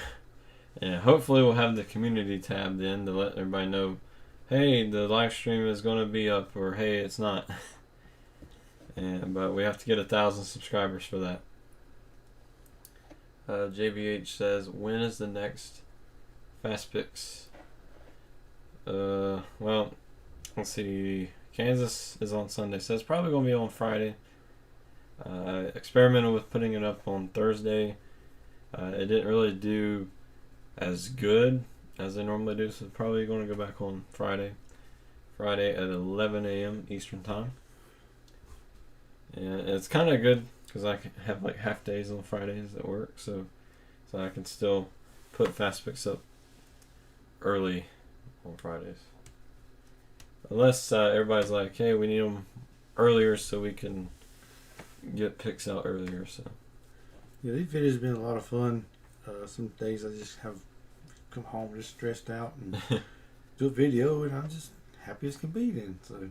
hopefully we'll have the community tab then to let everybody know, hey, the live stream is going to be up, or hey, it's not. But we have to get 1,000 subscribers for that. JBH says, when is the next Fast Picks? Well, let's see. Kansas is on Sunday, so it's probably going to be on Friday. Experimented with putting it up on Thursday. It didn't really do as good as they normally do, so probably going to go back on Friday at 11 a.m. Eastern Time. And it's kind of good because I can have like half days on Fridays at work, so I can still put Fast Picks up early on Fridays. Unless everybody's like, hey, we need them earlier so we can get picks out earlier. So yeah, these videos have been a lot of fun. Some days I just have come home just stressed out and do a video, and I'm just happy as can be then. So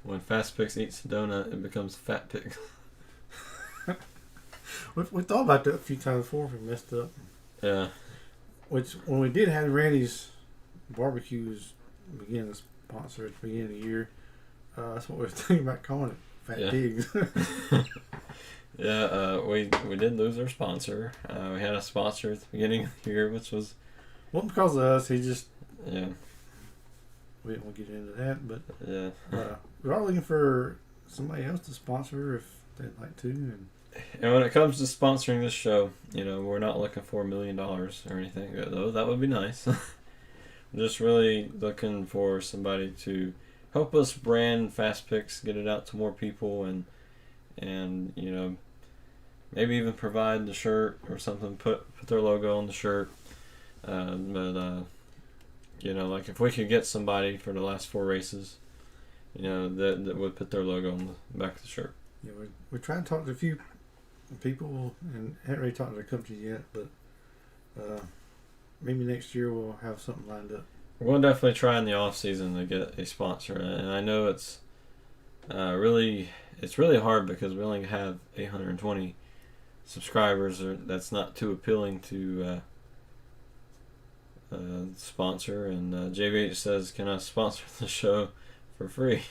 when Fast Picks eats a donut, it becomes Fat Picks. we thought about that a few times before if we messed up. Yeah. Which, when we did have Randy's barbecues begin to sponsor at the beginning of the year, that's what we were thinking about calling it, Fat Pigs. Yeah, we did lose our sponsor. We had a sponsor at the beginning of the year, which was... Wasn't because of us, he just... Yeah. We didn't want to get into that, but... Yeah. We are looking for somebody else to sponsor if they'd like to. And when it comes to sponsoring this show, we're not looking for $1 million or anything, though that would be nice. I'm just really looking for somebody to help us brand Fast Picks, get it out to more people, and maybe even provide the shirt or something, put their logo on the shirt. Like if we could get somebody for the last 4 races, that would put their logo on the back of the shirt. Yeah, we're trying to talk to a few people and haven't really talked to the company yet, but maybe next year we'll have something lined up. We're going to definitely try in the off season to get a sponsor, and I know it's really hard because we only have 820 subscribers. That's not too appealing to sponsor. And JVH says, "Can I sponsor the show for free?"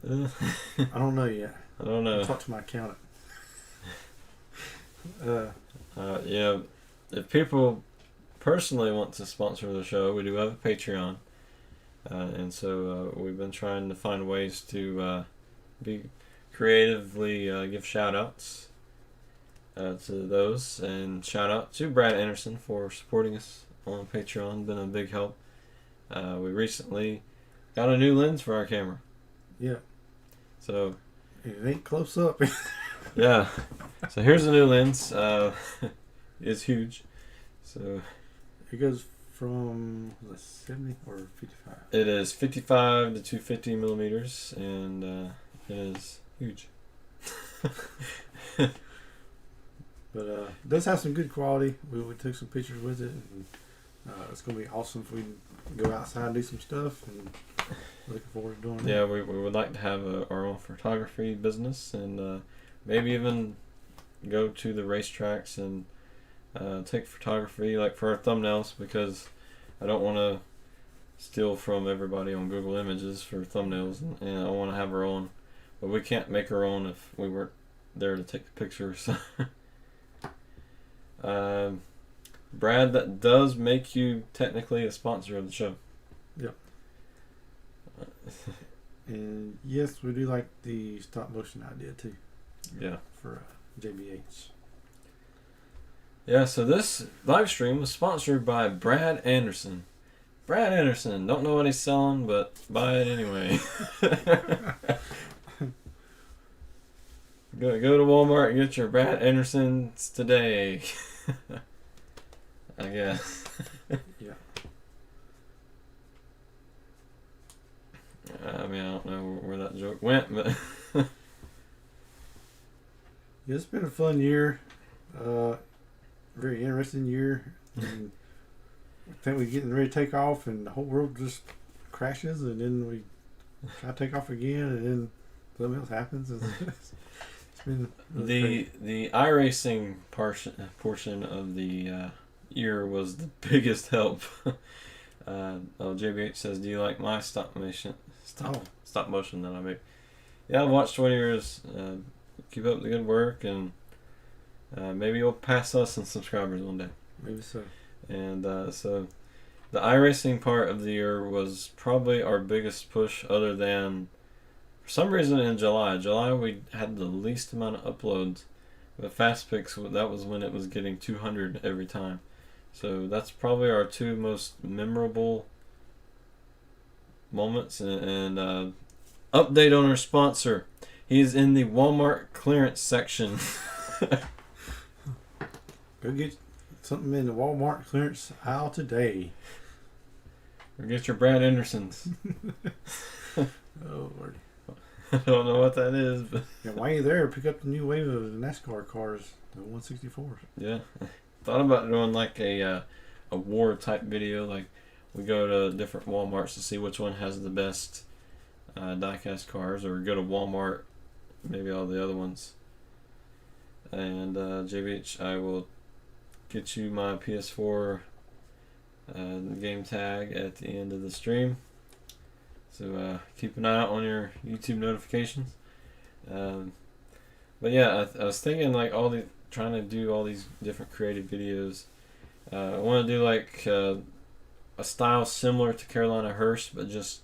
I don't know yet. I don't know. I'll talk to my accountant. If people personally want to sponsor the show, we do have a Patreon. And so we've been trying to find ways to be creatively give shout outs to those. And shout out to Brad Anderson for supporting us on Patreon. Been a big help. We recently got a new lens for our camera. Yeah. So it ain't close up. Yeah. So here's the new lens. It's huge. So it goes from 70 or 55? It is 55 to 250 millimeters, and it is huge. But it does have some good quality. We took some pictures with it, and it's going to be awesome if we can go outside and do some stuff, and looking forward to doing that. Yeah, we would like to have our own photography business, and maybe even go to the racetracks and take photography, like for our thumbnails, because I don't want to steal from everybody on Google Images for thumbnails, and I want to have our own, but we can't make our own if we weren't there to take the pictures. Brad, that does make you technically a sponsor of the show. Yep. And yes, we do like the stop motion idea too. Yeah. For JBH. Yeah, so this live stream was sponsored by Brad Anderson. Brad Anderson, don't know what he's selling, but buy it anyway. Go to Walmart and get your Brad Andersons today. I guess. Yeah. I mean, I don't know where that joke went, but Yeah, it's been a fun year. Very interesting year. And I think we're getting ready to take off, and the whole world just crashes, and then we try to take off again, and then something else happens. It's been really the iRacing portion of the year was the biggest help. JBH says, "Do you like my stop motion that I make?" Yeah, I've watched 20 years. Keep up the good work, and maybe you'll pass us in subscribers one day. Maybe so. And so the iRacing part of the year was probably our biggest push, other than for some reason in July. July we had the least amount of uploads. But Fast Picks, that was when it was getting 200 every time. So that's probably our two most memorable moments. And update on our sponsor. He's in the Walmart clearance section. Go get something in the Walmart clearance aisle today. Or get your Brad Andersons. Oh, Lord. I don't know what that is, but Yeah, while you're there, pick up the new wave of NASCAR cars, the 164s. yeah. Thought about doing like a war type video. Like we go to different Walmarts to see which one has the best diecast cars, or go to Walmart, maybe all the other ones. And JBH, I will get you my PS4 game tag at the end of the stream. So keep an eye out on your YouTube notifications. But yeah, I was thinking like trying to do all these different creative videos. I want to do like a style similar to Carolina Hearst, but just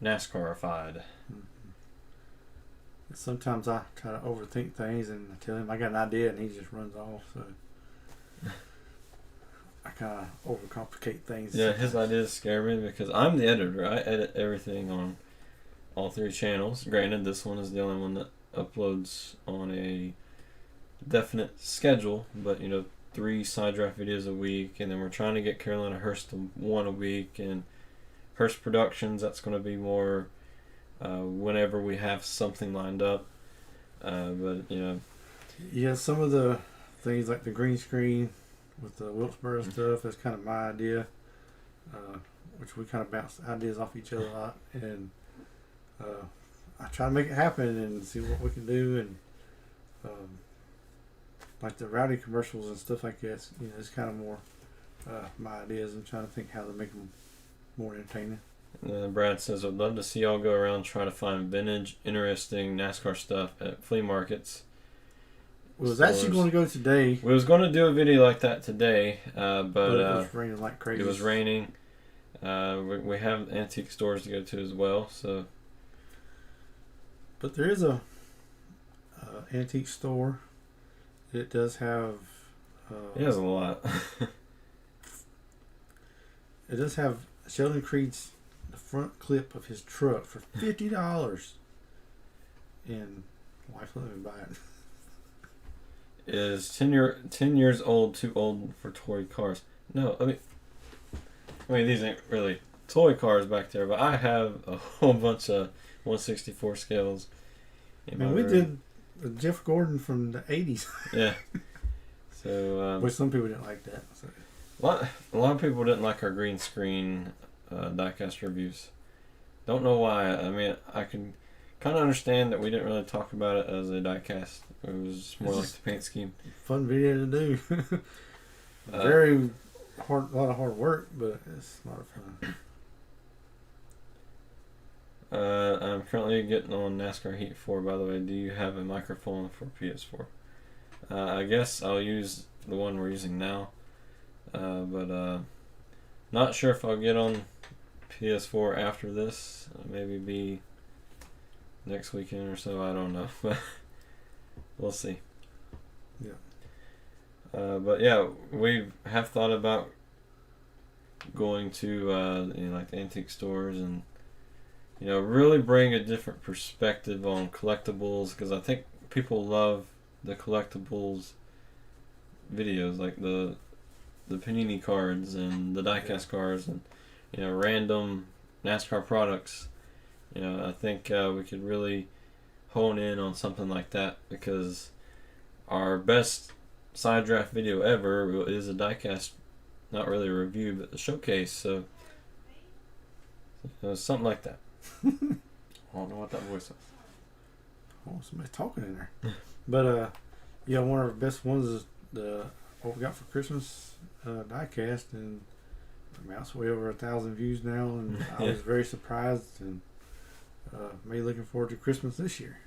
NASCAR-ified. Sometimes I try to overthink things, and I tell him I got an idea, and he just runs off. So I kind of overcomplicate things. Yeah, his ideas scare me because I'm the editor. I edit everything on all three channels. Granted, this one is the only one that uploads on a definite schedule, but 3 side draft videos a week, and then we're trying to get Carolina Hearst to 1 a week, and Hearst Productions, that's going to be more whenever we have something lined up. But yeah, some of the things like the green screen with the Wilkesboro stuff, that's kind of my idea, which we kind of bounce ideas off each other a lot, and I try to make it happen and see what we can do, and like the rowdy commercials and stuff like that, it's kind of more my ideas, and trying to think how to make them more entertaining. Brad says, I'd love to see y'all go around trying to find vintage, interesting NASCAR stuff at flea markets. We was actually going to go today. We was going to do a video like that today, but it was raining like crazy. It was raining. We have antique stores to go to as well, so. But there is a antique store. It does have. It has a lot. It does have Sheldon Creed's the front clip of his truck for $50, and wife let me buy it. Is 10 years old too old for toy cars? No, I mean these ain't really toy cars back there, but I have a whole bunch of 1/64 scales. We did Jeff Gordon from the 80s. Yeah. So. Which some people didn't like that. So. A lot of people didn't like our green screen diecast reviews. Don't know why. I mean, I can kind of understand that we didn't really talk about it as a diecast. It was more like the paint scheme. Fun video to do. Very hard, a lot of hard work, but it's a lot of fun. I'm currently getting on NASCAR Heat 4, by the way. Do you have a microphone for PS4? I guess I'll use the one we're using now. But not sure if I'll get on PS4 after this. Maybe be next weekend or so. I don't know. We'll see. Yeah. But yeah, we have thought about going to like the antique stores and really bring a different perspective on collectibles, because I think people love the collectibles videos, like the Panini cards and the diecast cards and random NASCAR products. I think we could really hone in on something like that, because our best side draft video ever is a diecast, not really a review, but a showcase. So something like that. I don't know what that voice is. Oh, somebody's talking in there. But one of our best ones is what we got for Christmas diecast, and I mean, it's way over 1,000 views now, and I was very surprised, and maybe looking forward to Christmas this year.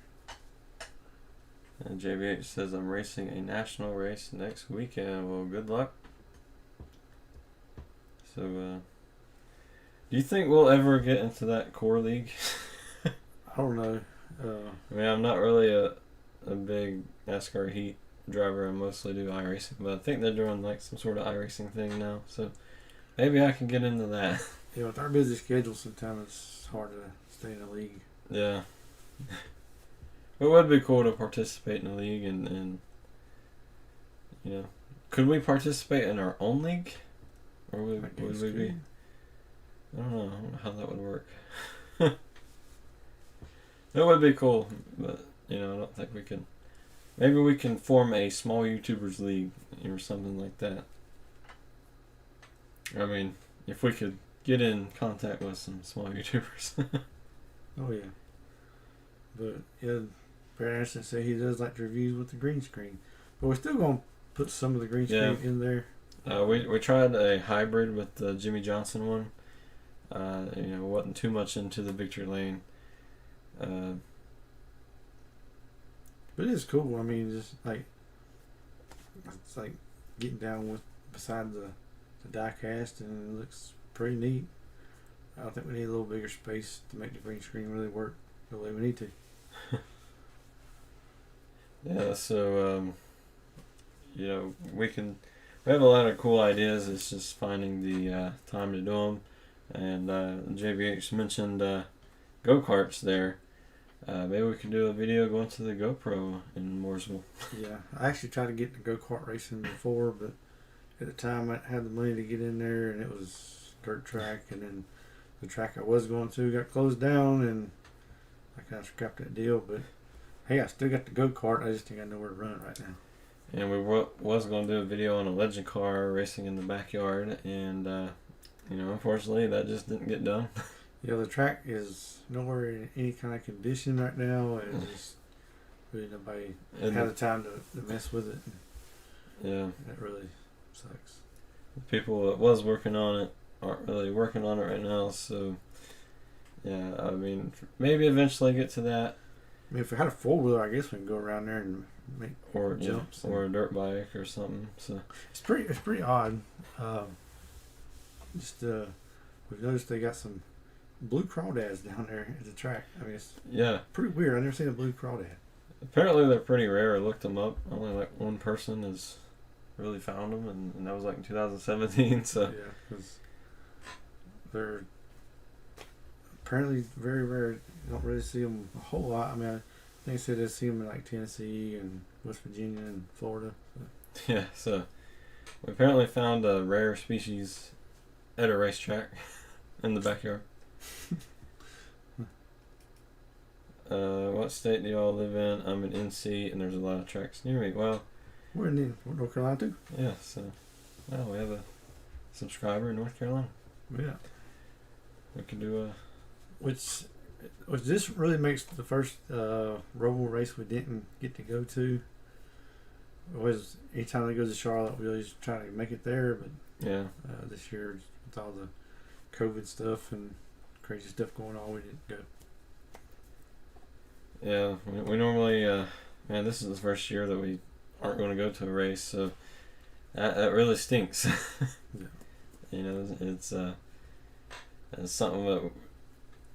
And JBH says, I'm racing a national race next weekend. Well, good luck. So, do you think we'll ever get into that core league? I don't know. I mean, I'm not really a big NASCAR heat driver. I mostly do iRacing, but I think they're doing like some sort of iRacing thing now. So maybe I can get into that. Yeah, with our busy schedule, sometimes it's hard to stay in the league. Yeah. It would be cool to participate in a league, and could we participate in our own league? Or would we be? I don't know how that would work. It would be cool, but I don't think we can. Maybe we can form a small YouTubers league or something like that. I mean, if we could get in contact with some small YouTubers. Oh yeah. But yeah, Brad Anderson said he does like the reviews with the green screen, but we're still gonna put some of the green screen in there. We tried a hybrid with the Jimmy Johnson one. Wasn't too much into the victory lane. But it is cool. I mean, just like it's like getting down with beside the diecast, and it looks pretty neat. I think we need a little bigger space to make the green screen really work the way we need to. Yeah, so we have a lot of cool ideas. It's just finding the time to do them. And JBH mentioned go-karts there. Maybe we can do a video going to the GoPro in Mooresville. Yeah, I actually tried to get into go-kart racing before, but at the time I had the money to get in there, and it was dirt track, and then the track I was going to got closed down, and I kind of scrapped that deal. But hey, I still got the go-kart. I just think I know where to run it right now. And we was going to do a video on a legend car racing in the backyard, and unfortunately that just didn't get done. Yeah, the track is nowhere in any kind of condition right now, and just really nobody had the time to mess with it. Yeah, that really sucks. The people that was working on it aren't really working on it right now, so yeah, I mean, maybe eventually get to that. I mean, if we had a four-wheeler, I guess we can go around there and make jumps, or a dirt bike or something. So it's pretty odd. We've noticed they got some blue crawdads down there at the track. I mean, it's pretty weird. I've never seen a blue crawdad. Apparently they're pretty rare. I looked them up. Only like one person has really found them, and that was like in 2017. So yeah, because they're apparently very rare. You don't really see them a whole lot. I mean, I think they said they see them in like Tennessee and West Virginia and Florida. So. Yeah, so we apparently found a rare species at a racetrack in the backyard. What state do y'all live in? I'm in NC, and there's a lot of tracks near me. Well, we're in North Carolina too. Yeah, so we have a subscriber in North Carolina. Yeah, we can do a. Which this really makes the first Roval race we didn't get to go to. Always, anytime they go to Charlotte, we always try to make it there, but this year with all the COVID stuff and crazy stuff going on, we didn't go. Yeah, we normally, this is the first year that we aren't going to go to a race, so that really stinks. Yeah. It's something that,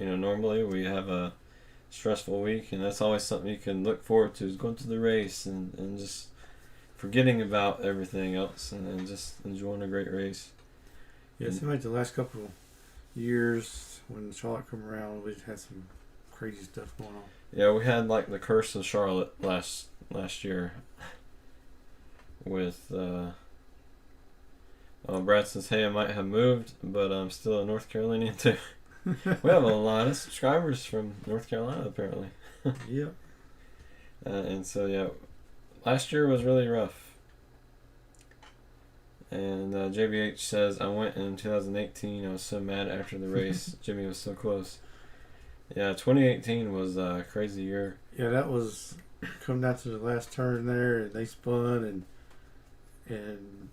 normally we have a stressful week, and that's always something you can look forward to, is going to the race and just forgetting about everything else and just enjoying a great race. Yeah, it seemed like the last couple years when Charlotte come around, we've had some crazy stuff going on. Yeah, we had like the curse of Charlotte last year with Brad says, hey, I might have moved, but I'm still a North Carolinian too. We have a lot of subscribers from North Carolina apparently. Yep. And so yeah, last year was really rough. And JBH says, I went in 2018. I was so mad after the race. Jimmy was so close. Yeah, 2018 was a crazy year. Yeah, that was coming down to the last turn there, and they spun, and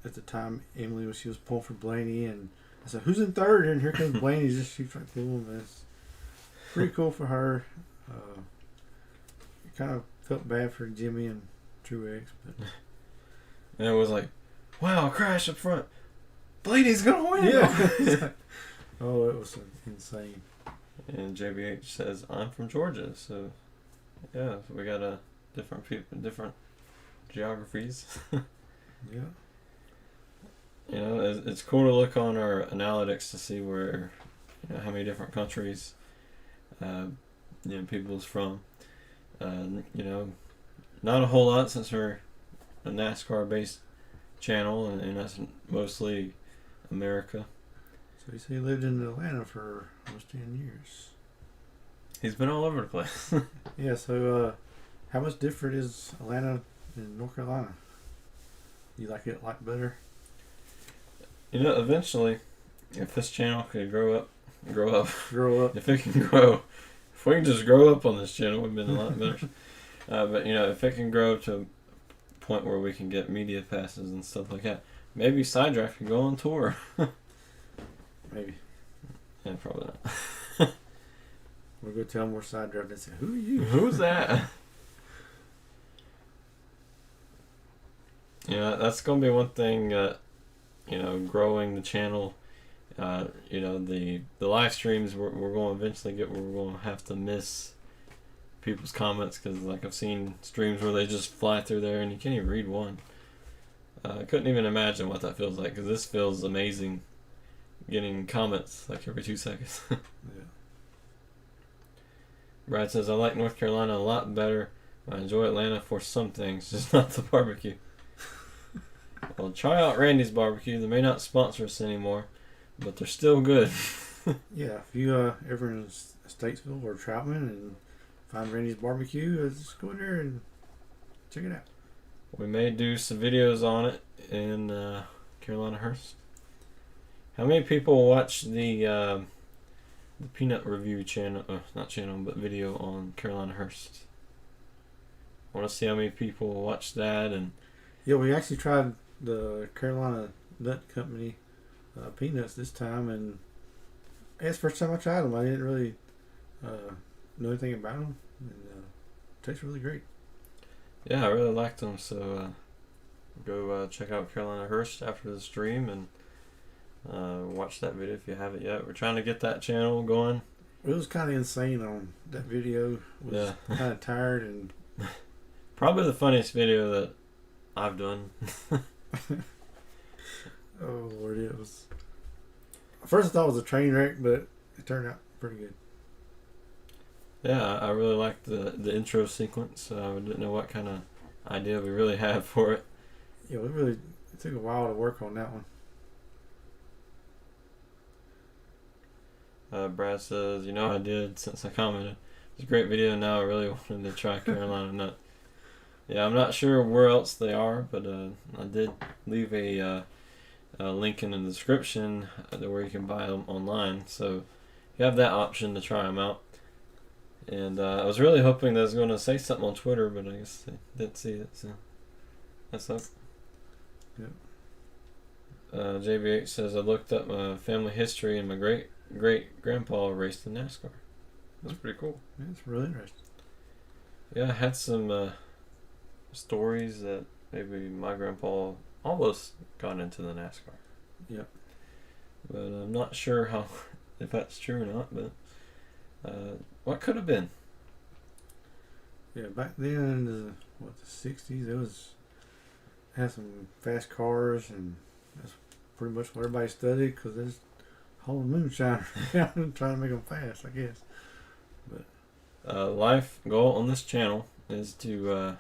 at the time Emily she was pulling for Blaney, and I said, "Who's in third?" And here comes Blaney, just shoots right through him. It's pretty cool for her. Kind of felt bad for Jimmy and Truex, but and it was like, wow, crash up front. Blaney's gonna win. Yeah. Oh, it was insane. And JBH says, I'm from Georgia, so yeah, we got a different people, different geographies. Yeah. You know, it's cool to look on our analytics to see where, how many different countries, people's from. Not a whole lot since we're a NASCAR-based channel, and that's mostly America. So he said he lived in Atlanta for almost 10 years. He's been all over the place. Yeah, so how much different is Atlanta and North Carolina? You like it better? Eventually, if this channel could grow up. If it can grow, if we can just grow up on this channel, we've been a lot better. But if it can grow to a point where we can get media passes and stuff like that, maybe Sidetrack can go on tour. Maybe. Yeah, probably not. We'll go tell them we're Sidetrack and say, "Who are you? Who's that?" That's going to be one thing. Growing the channel. The live streams we're going to eventually get where we're going to have to miss people's comments, because like I've seen streams where they just fly through there and you can't even read one. I couldn't even imagine what that feels like, because this feels amazing, getting comments like every 2 seconds. Yeah. Brad says, I like North Carolina a lot better. I enjoy Atlanta for some things, just not the barbecue. Well, try out Randy's Barbecue. They may not sponsor us anymore, but they're still good. Yeah, if you ever in Statesville or Troutman and find Randy's Barbecue, just go in there and check it out. We may do some videos on it in Carolina Hearst. How many people watch the peanut review channel? Not channel, but video on Carolina Hearst. I want to see how many people watch that. And yeah, we actually tried the Carolina Nut Company peanuts this time, and it's the first time I tried them. I didn't really know anything about them, and tastes really great. Yeah, I really liked them. So go check out Carolina Hearst after the stream and watch that video if you haven't yet. We're trying to get that channel going. It was kind of insane on that video. Was kind of tired and probably the funniest video that I've done. Oh Lord, it was. At first I thought it was a train wreck, but it turned out pretty good. Yeah, I really liked the intro sequence. I didn't know what kind of idea we really had for it. Yeah, it took a while to work on that one. Brad says, I did since I commented. It's a great video. Now I really wanted to try Carolina Nut. Yeah, I'm not sure where else they are, but I did leave a link in the description where you can buy them online. So you have that option to try them out. And I was really hoping that I was going to say something on Twitter, but I guess they didn't see it. So that's up. Yep. JBH says, I looked up my family history, and my great-great-grandpa raced in NASCAR. That's pretty cool. Yeah, it's really interesting. Yeah, I had some stories that maybe my grandpa almost got into the NASCAR. Yep. But I'm not sure if that's true or not, but what could have been? Yeah, back then in the 60s, it had some fast cars, and that's pretty much what everybody studied because there's hauling moonshine around and trying to make them fast, I guess. But life goal on this channel is to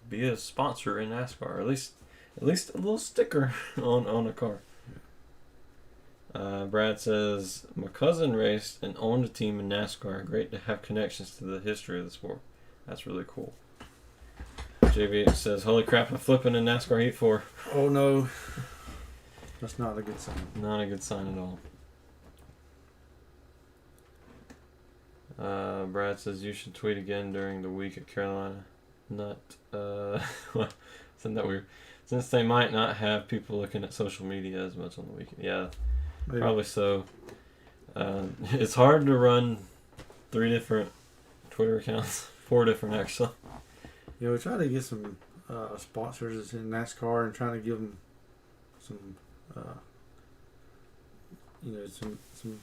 be a sponsor in NASCAR, or at least a little sticker on a car. Brad says, my cousin raced and owned a team in NASCAR. Great to have connections to the history of the sport. That's really cool. JVH says, holy crap, I'm flipping in NASCAR Heat 4. oh no, that's not a good sign. Not a good sign at all. Brad says, you should tweet again during the week at Carolina. Not, isn't that weird? Since they might not have people looking at social media as much on the weekend. Yeah. Maybe. Probably so. It's hard to run 3 different Twitter accounts, 4 different actually. Yeah, we try to get some sponsors in NASCAR and trying to give them some, some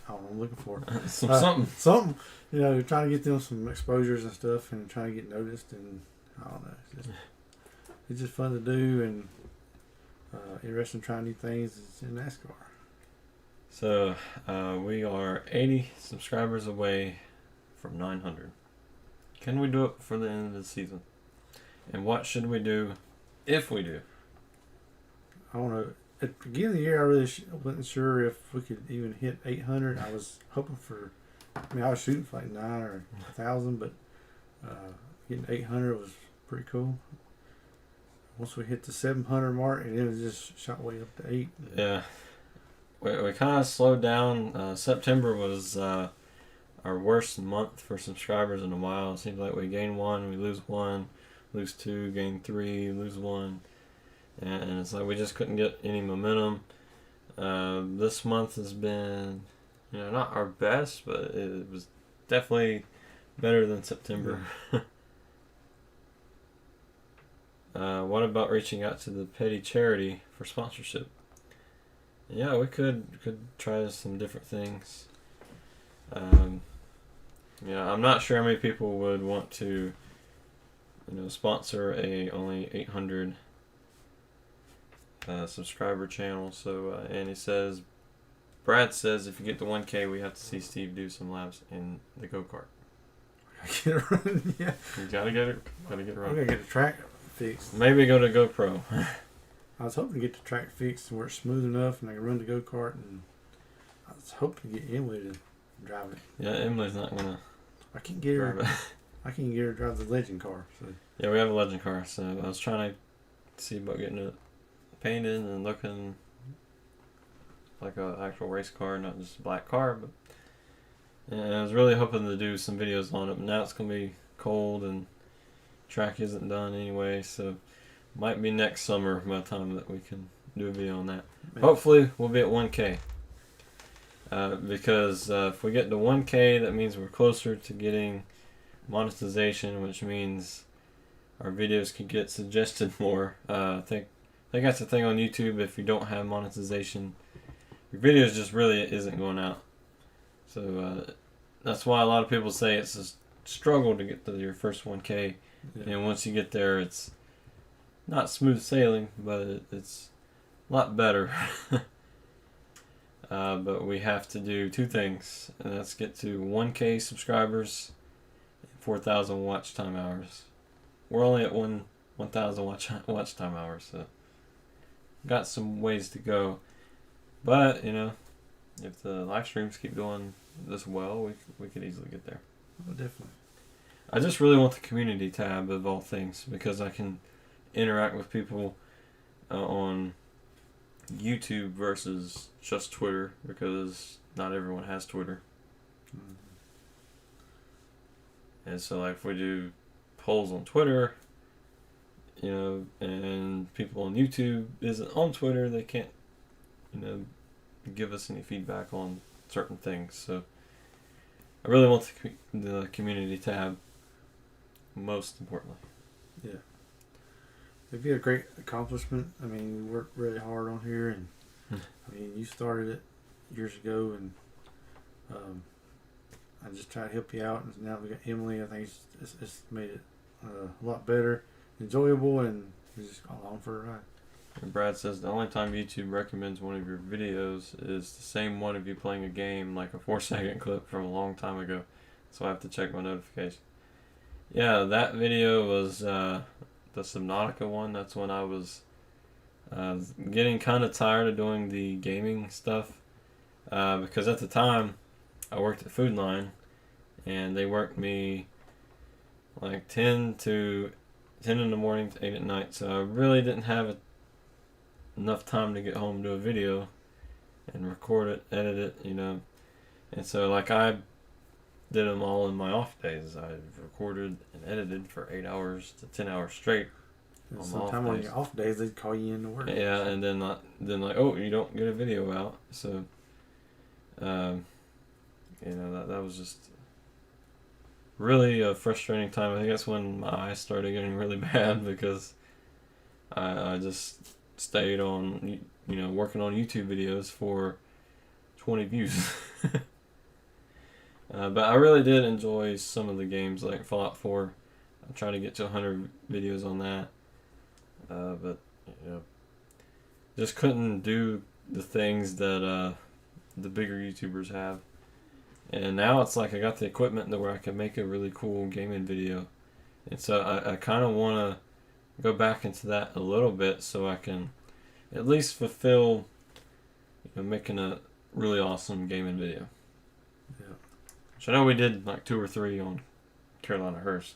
I don't know what I'm looking for. Something. Trying to get them some exposures and stuff, and trying to get noticed, and I don't know. It's just fun to do, and interesting trying new things in NASCAR. So we are 80 subscribers away from 900. Can we do it for the end of the season? And what should we do if we do? I don't know. At the beginning of the year, I really wasn't sure if we could even hit 800. I was hoping for, I was shooting for like 9 or 1,000, but getting 800 was pretty cool. Once we hit the 700 mark, and it was just shot way up to 8. Yeah. We kind of slowed down. September was our worst month for subscribers in a while. It seems like we gain 1, we lose 1, lose 2, gain 3, lose 1. And it's like we just couldn't get any momentum. This month has been, not our best, but it was definitely better than September. What about reaching out to the petty charity for sponsorship? Yeah, we could try some different things. I'm not sure how many people would want to, sponsor a only 800 subscriber channel. So Annie says, Brad says, if you get to 1K, we have to see Steve do some laps in the go-kart. Get it running, yeah. You gotta get it running. I'm gonna get the track fixed. Maybe go to GoPro. I was hoping to get the track fixed where it's smooth enough and I can run the go-kart, and I was hoping to get Emily to drive it. Yeah, Emily's not gonna. I can't get her. I can't get her to drive the Legend car. So. Yeah, we have a Legend car, so I was trying to see about getting it painted and looking like an actual race car, not just a black car. But I was really hoping to do some videos on it, but now it's gonna be cold and track isn't done anyway, so might be next summer by the time that we can do a video on that. Maybe. Hopefully we'll be at 1K. Because if we get to 1K, that means we're closer to getting monetization, which means our videos can get suggested more. I think that's the thing on YouTube. If you don't have monetization, your videos just really isn't going out. So that's why a lot of people say it's a struggle to get to your first 1K. Yeah. And once you get there, it's not smooth sailing, but it's a lot better. But we have to do 2 things, and that's get to 1K subscribers and 4,000 watch time hours. We're only at 1,000 watch time hours, so got some ways to go. But if the live streams keep going this well, we could easily get there. Oh, definitely. I just really want the community tab of all things, because I can interact with people on YouTube versus just Twitter, because not everyone has Twitter. Mm-hmm. And so like if we do polls on Twitter, and people on YouTube isn't on Twitter, they can't, give us any feedback on certain things. So I really want the community tab, most importantly. Yeah. It'd be a great accomplishment. I mean, we worked really hard on here, and you started it years ago, and I just try to help you out. And now we got Emily. I think it's made it a lot better, enjoyable, and we just all on for a ride. And Brad says the only time YouTube recommends one of your videos is the same one of you playing a game, like a 4-second clip from a long time ago. So I have to check my notification. Yeah, that video was the Subnautica one. That's when I was getting kind of tired of doing the gaming stuff. Because at the time, I worked at Food Line, and they worked me like 10 in the morning to 8 at night. So I really didn't have enough time to get home and do a video and record it, edit it, And so like I did them all in my off days. I recorded and edited for 8 hours to 10 hours straight. Sometimes on your off days, they'd call you in to work. Yeah, and then like, oh, you don't get a video out. So, that was just really a frustrating time. I think that's when my eyes started getting really bad because I just stayed on, working on YouTube videos for 20 views. But I really did enjoy some of the games like Fallout 4. I'm trying to get to 100 videos on that. But just couldn't do the things that the bigger YouTubers have. And now it's like I got the equipment to where I can make a really cool gaming video. And so I kind of want to go back into that a little bit so I can at least fulfill making a really awesome gaming video. Yeah. Which I know we did like 2 or 3 on Carolina Hearst.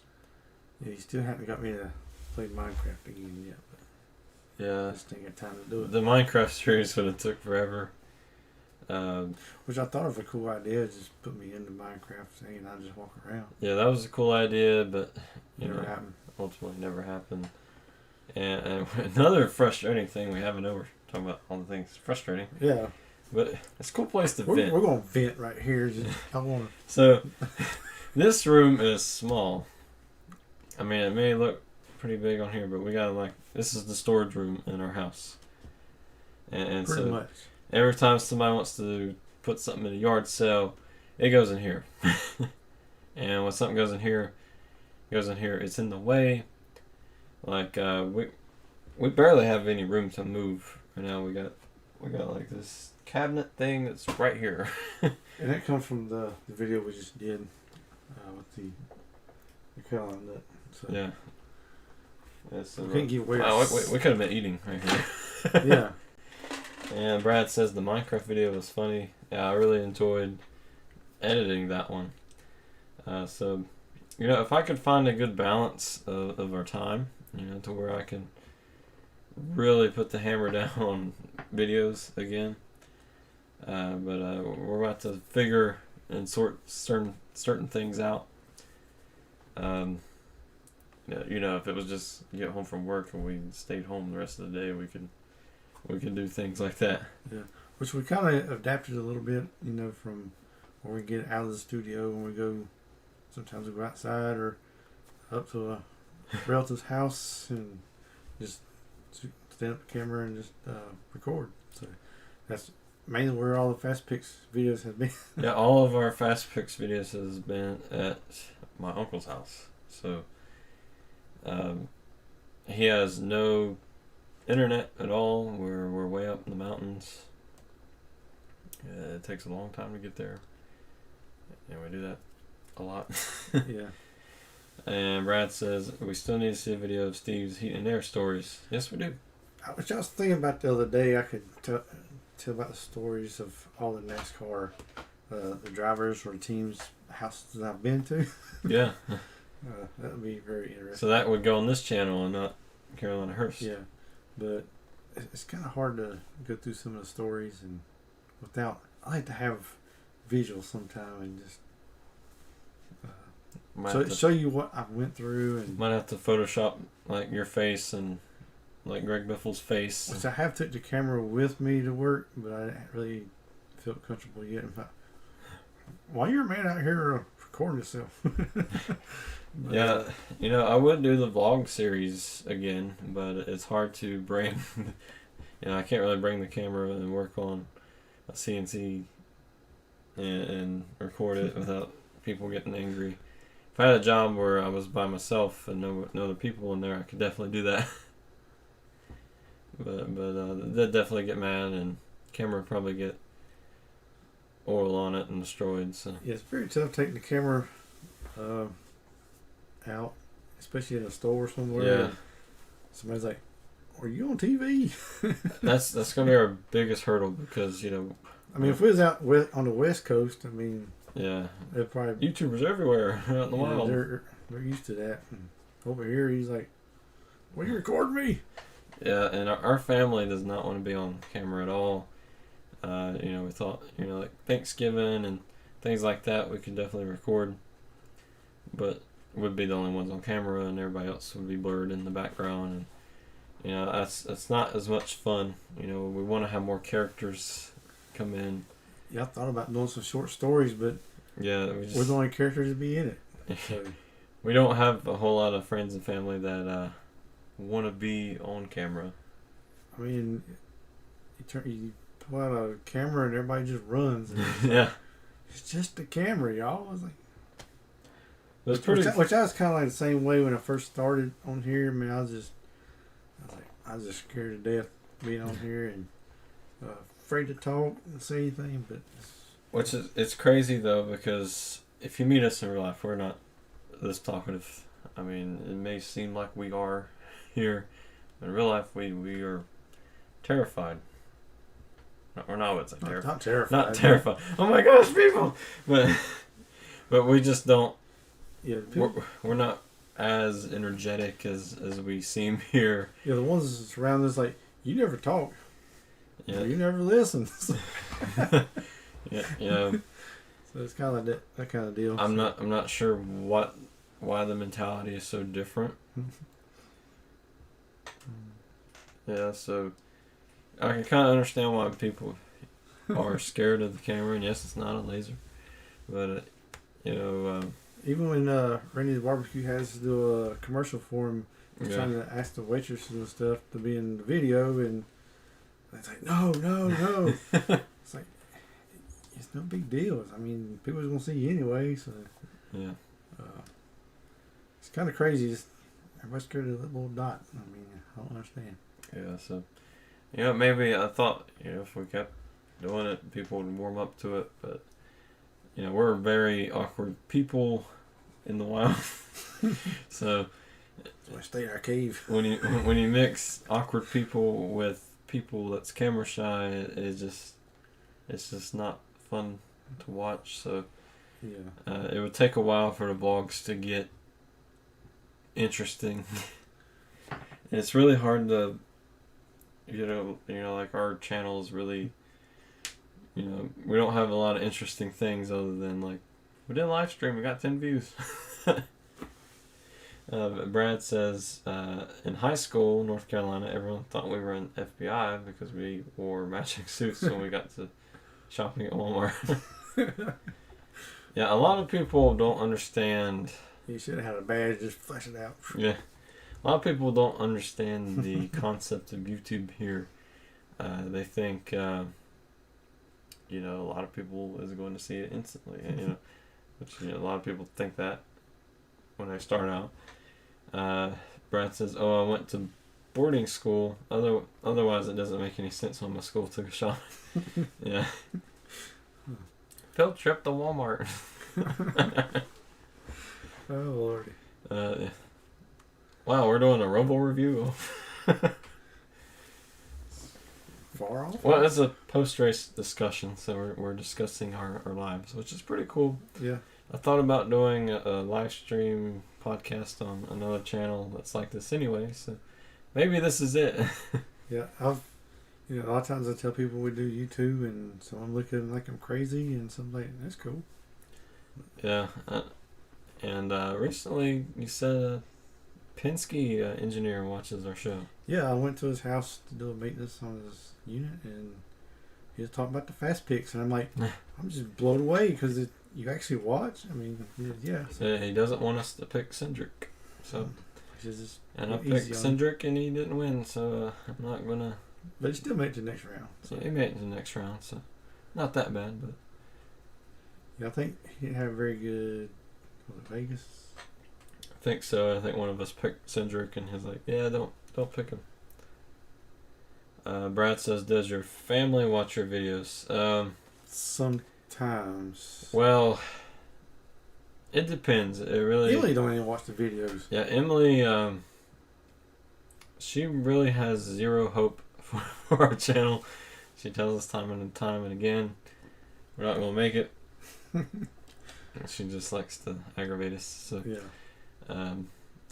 Yeah, you still haven't got me to play Minecraft again yet. But Yeah. I just ain't got time to do it. The Minecraft series would have took forever. Which I thought of a cool idea, just put me into Minecraft thing and I just walk around. Yeah, that was a cool idea, but Never happened. ultimately never happened. And another frustrating thing, we haven't over talking about all the things frustrating. Yeah. But it's a cool place to We're vent. going to vent right here. I want to. So, this room is small. I mean, it may look pretty big on here, but we got this is the storage room in our house. And Pretty so much. every time somebody wants to put something in a yard sale, it goes in here. And when something goes in here, it's in the way. Like, we barely have any room to move right now. We got like this cabinet thing that's right here. And that comes from the video we just did with the Carolina nut. So Yeah. So, we can't give away. we could have been eating right here. Yeah. And Brad says the Minecraft video was funny. Yeah, I really enjoyed editing that one. So, if I could find a good balance of our time, to where I can really put the hammer down on videos again. But we're about to figure and sort certain things out. If it was just get home from work and we stayed home the rest of the day, we could do things like that. Yeah, which we kind of adapted a little bit, from when we get out of the studio and we go. Sometimes we go outside or up to a relative's house and just stand up the camera and just record. So that's mainly where all the Fast Picks videos have been. Yeah, all of our Fast Picks videos has been at my uncle's house. So he has no internet at all. We're way up in the mountains. It takes a long time to get there. And we do that a lot. Yeah. And Brad says we still need to see a video of Steve's heat and air stories. Yes, we do. Which I was thinking about the other day. I could tell about the stories of all the NASCAR, the drivers or teams' houses I've been to. Yeah. That would be very interesting. So that would go on this channel and not Carolina Hearst. Yeah, but it's kind of hard to go through some of the stories and without. I like to have visuals sometime and just show you what I went through. And might have to Photoshop like your face and like Greg Biffle's face. Which I have took the camera with me to work, but I didn't really feel comfortable yet. Why you're a man out here recording yourself? Yeah, I would do the vlog series again, but it's hard to bring. I can't really bring the camera and work on a CNC and record it without people getting angry. If I had a job where I was by myself and no other people in there, I could definitely do that. but they'd definitely get mad, and camera would probably get oil on it and destroyed. So yeah, it's very tough taking the camera out, especially in a store somewhere. yeah, Somebody's like, "Are you on TV?" that's gonna be our biggest hurdle because I mean, if we was out on the West Coast, I mean, yeah, they'd probably YouTubers everywhere out in the wild. They're used to that. And over here, he's like, "Will you record me?" Yeah, and our family does not want to be on camera at all. We thought, like Thanksgiving and things like that, we could definitely record, but we'd be the only ones on camera, and everybody else would be blurred in the background, and that's not as much fun. We want to have more characters come in. Yeah, I thought about doing some short stories, but Yeah, we're the only characters to be in it. So, we don't have a whole lot of friends and family that want to be on camera. I mean, you pull out a camera and everybody just runs. And Yeah, it's just a camera, y'all. I was like, it's which I was kind of like the same way when I first started on here. I mean, I was just scared to death being on here and afraid to talk and say anything. But it's crazy though, because if you meet us in real life, we're not this talkative. I mean, it may seem like we are here, but in real life we are terrified. Or not, it's like terrified. Not terrified. Not terrified. Oh my gosh, people! But we just don't. Yeah, We're not as energetic as we seem here. Yeah, the ones that's around us like, you never talk. Yeah. You never listen. Yeah. So it's kind of like that kind of deal. I'm not sure why the mentality is so different. Yeah, so I can kind of understand why people are scared of the camera. And yes, it's not a laser, but even when Randy's Barbecue has to do a commercial for him, he's trying to ask the waitresses and stuff to be in the video, and it's like, no. It's like, it's no big deal. I mean, people's gonna see you anyway, so yeah. It's kind of crazy. Just everybody's scared of that little dot. I mean, I don't understand. Yeah, so maybe I thought if we kept doing it, people would warm up to it, but we're very awkward people in the wild. So we stay in our cave. when you mix awkward people with people that's camera shy, it's just not fun to watch. So yeah, it would take a while for the vlogs to get interesting. And it's really hard to like our channel is really, we don't have a lot of interesting things other than like we did a live stream, we got 10 views. Brad says in high school, North Carolina, everyone thought we were in FBI because we wore matching suits when we got to shopping at Walmart. Yeah, a lot of people don't understand. You should have had a badge, just flash it out. Yeah, a lot of people don't understand the concept of YouTube here. They think a lot of people is going to see it instantly, which a lot of people think that when they start out. Brad says, "Oh, I went to boarding school. Otherwise, it doesn't make any sense when my school took a shot." Yeah. Field trip to Walmart. Oh Lordy. Yeah. Wow, we're doing a Roval review. Far off? Well, it's a post-race discussion, so we're discussing our lives, which is pretty cool. Yeah. I thought about doing a live stream podcast on another channel that's like this anyway, so maybe this is it. Yeah, a lot of times I tell people we do YouTube, and so I'm looking like I'm crazy, and some like, that's cool. Yeah, and recently you said a Penske engineer watches our show. Yeah, I went to his house to do a maintenance on his unit, and he was talking about the fast picks, and I'm like, I'm just blown away because you actually watch. I mean, yeah. So he doesn't want us to pick Cindric, so and I picked Cindric and he didn't win, so I'm not gonna. But he still made it to the next round. So he made it to the next round, so not that bad, but Yeah, I think he had a very good. Was it Vegas? I think so. I think one of us picked Cindric, and he's like, "Yeah, don't pick him." Brad says, "Does your family watch your videos?" Sometimes. Well, it depends. It really. Emily don't even watch the videos. Yeah, Emily. She really has zero hope for our channel. She tells us time and time and again, we're not gonna make it. She just likes to aggravate us. So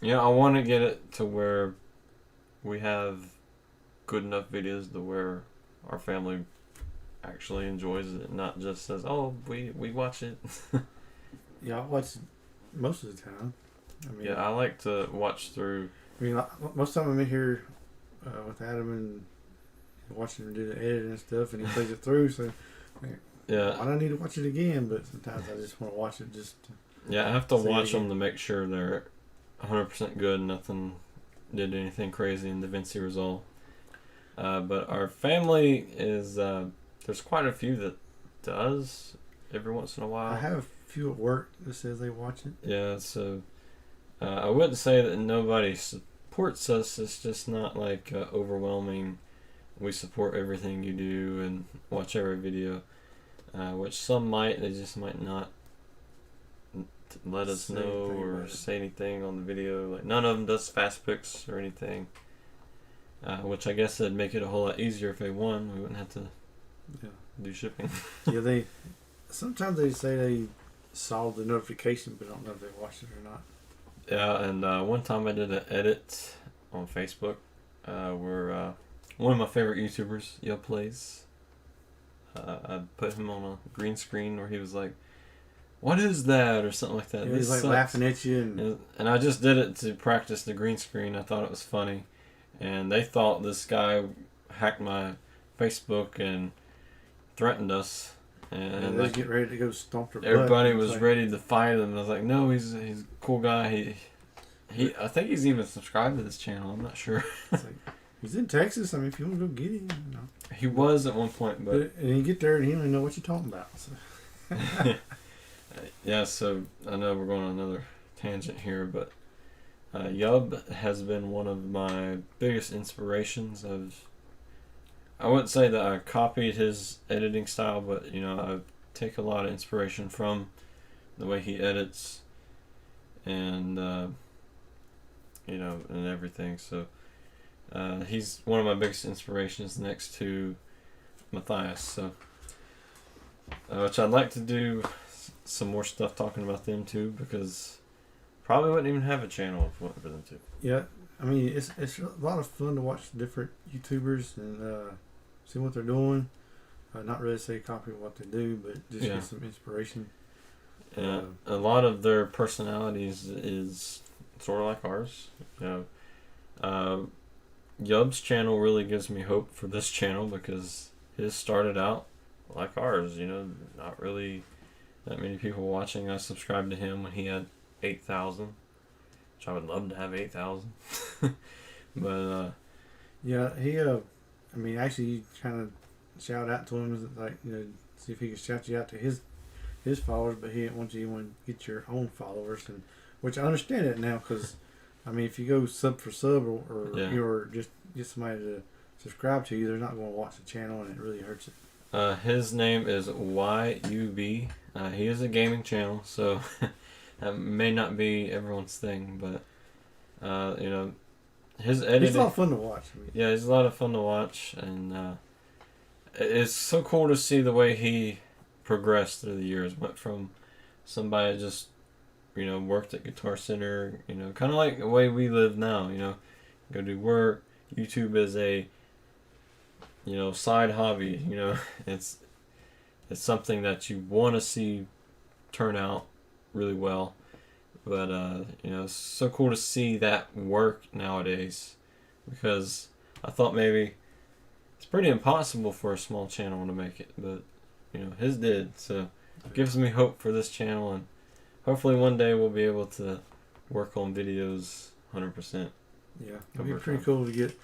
yeah, I want to get it to where we have good enough videos to where our family actually enjoys it, not just says, "Oh, we watch it." Yeah, I watch most of the time. I mean, yeah, I like to watch through. I mean, most of the time I'm in here with Adam and watching him do the editing and stuff, and he plays it through. So, yeah, I don't need to watch it again, but sometimes I just want to watch it just. Yeah, I have to watch them to make sure they're 100% good. Nothing did anything crazy in the Vinci result. But our family is there's quite a few that does every once in a while. I have a few at work that says they watch it. Yeah, so I wouldn't say that nobody supports us. It's just not like overwhelming. We support everything you do and watch every video, which some might. They just might not let us know or say anything on the video. Like none of them does fast picks or anything. Which I guess would make it a whole lot easier if they won. We wouldn't have to do shipping. Yeah, sometimes they say they saw the notification, but I don't know if they watched it or not. Yeah, and one time I did an edit on Facebook where one of my favorite YouTubers, Yub Plays, I put him on a green screen where he was like, "What is that?" or something like that. Yeah, he's like laughing at you. And I just did it to practice the green screen. I thought it was funny. And they thought this guy hacked my Facebook and threatened us. And they get ready to go stomp their butt. Everybody was ready to fight him. And I was like, no, he's a cool guy. He I think he's even subscribed to this channel. I'm not sure. It's like, he's in Texas. I mean, if you want to go get him, you know. He was at one point, but and you get there and he don't even know what you're talking about. So. Yeah, so I know we're going on another tangent here, but Yub has been one of my biggest inspirations. I wouldn't say that I copied his editing style, but I take a lot of inspiration from the way he edits and and everything. So he's one of my biggest inspirations next to Matthias. So which I'd like to do some more stuff talking about them too, because probably wouldn't even have a channel if it wasn't for them too. Yeah, I mean it's a lot of fun to watch different YouTubers and see what they're doing. Not really say copy what they do, but just get some inspiration. Yeah, a lot of their personalities is sort of like ours. Yub's channel really gives me hope for this channel because his started out like ours. Not really that many people watching. I subscribed to him when he had 8,000, which I would love to have 8,000. But yeah, he I mean, actually, you kind of shout out to him, like, see if he can shout you out to his followers, but he didn't want you to get your own followers, and which I understand it now, because, I mean, if you go sub for sub or you're just get somebody to subscribe to you, they're not going to watch the channel, and it really hurts it. His name is YUB. He is a gaming channel, so that may not be everyone's thing, but, his editing... He's a lot of fun to watch. Yeah, he's a lot of fun to watch, and it's so cool to see the way he progressed through the years. Went from somebody that just, worked at Guitar Center, kind of like the way we live now, go do work. YouTube is a, side hobby, it's something that you want to see turn out really well. But, it's so cool to see that work nowadays, because I thought maybe it's pretty impossible for a small channel to make it, but, his did. So it gives me hope for this channel, and hopefully one day we'll be able to work on videos 100%. Yeah, it'd be pretty cool to get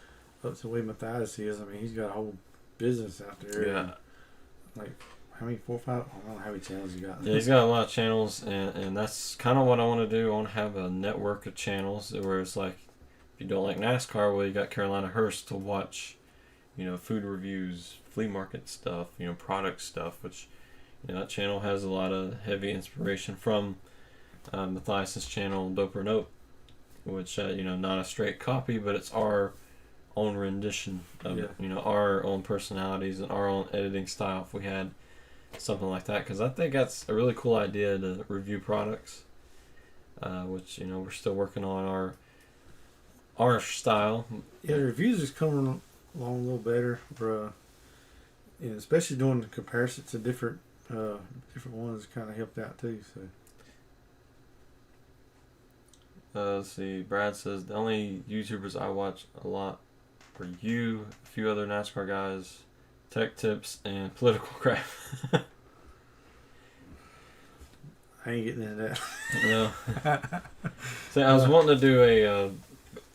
up to the way Matthias is. I mean, he's got a whole business out there. Yeah. And, like, how many 4 or 5? I don't know how many channels he got. Yeah, he's got a lot of channels, and that's kind of what I want to do. I want to have a network of channels where it's like, if you don't like NASCAR, well, you got Carolina Hurst to watch, food reviews, flea market stuff, product stuff, which, that channel has a lot of heavy inspiration from Matthias's channel, Dope or Nope, which, not a straight copy, but it's our own rendition of it, our own personalities and our own editing style if we had something like that, because I think that's a really cool idea to review products, which we're still working on our style. Yeah, the reviews is coming along a little better, bro. And especially doing the comparison to different ones kind of helped out too. So Let's see. Brad says the only YouTubers I watch a lot are you, a few other NASCAR guys, tech tips, and political crap. I ain't getting into that. No. See, I was wanting to do a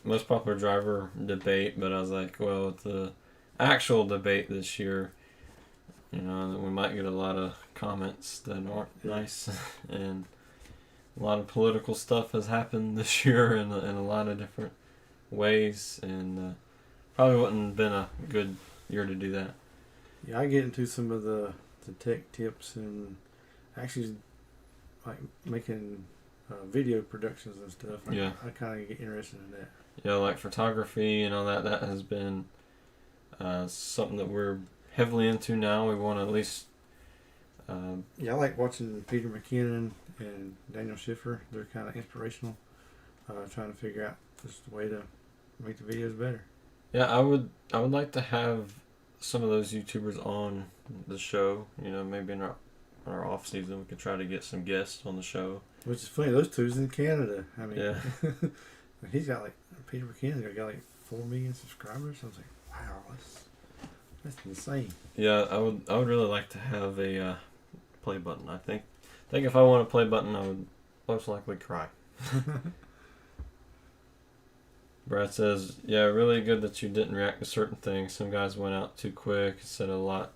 most popular driver debate, but I was like, well, with the actual debate this year, we might get a lot of comments that aren't nice, and a lot of political stuff has happened this year in a lot of different ways, and probably wouldn't have been a good year to do that. Yeah, I get into some of the tech tips and actually like making video productions and stuff. I kind of get interested in that. Yeah, like photography and all that. That has been something that we're heavily into now. We want to at least. I like watching Peter McKinnon and Daniel Schiffer. They're kind of inspirational. Trying to figure out just the way to make the videos better. Yeah, I would like to have some of those YouTubers on the show. Maybe in our off season we could try to get some guests on the show. Which is funny. Those two's in Canada. I mean, yeah. He's got Peter McKinnon's got 4 million subscribers. I was like, wow, that's insane. Yeah, I would really like to have a play button. I think if I want a play button, I would most likely cry. Brad says, yeah, really good that you didn't react to certain things. Some guys went out too quick, said a lot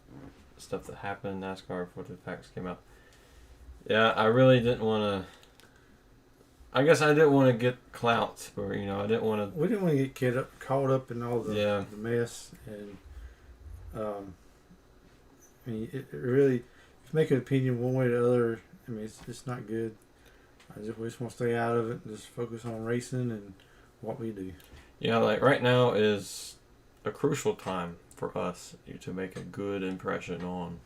of stuff that happened in NASCAR before the facts came out. Yeah, I really didn't want to. I guess I didn't want to get clout, or I didn't want to. We didn't want to get caught up in all the mess, and I mean, it really, if you make an opinion one way or the other, I mean, it's not good. We just want to stay out of it and just focus on racing and what we do. Yeah, like right now is a crucial time for us to make a good impression on,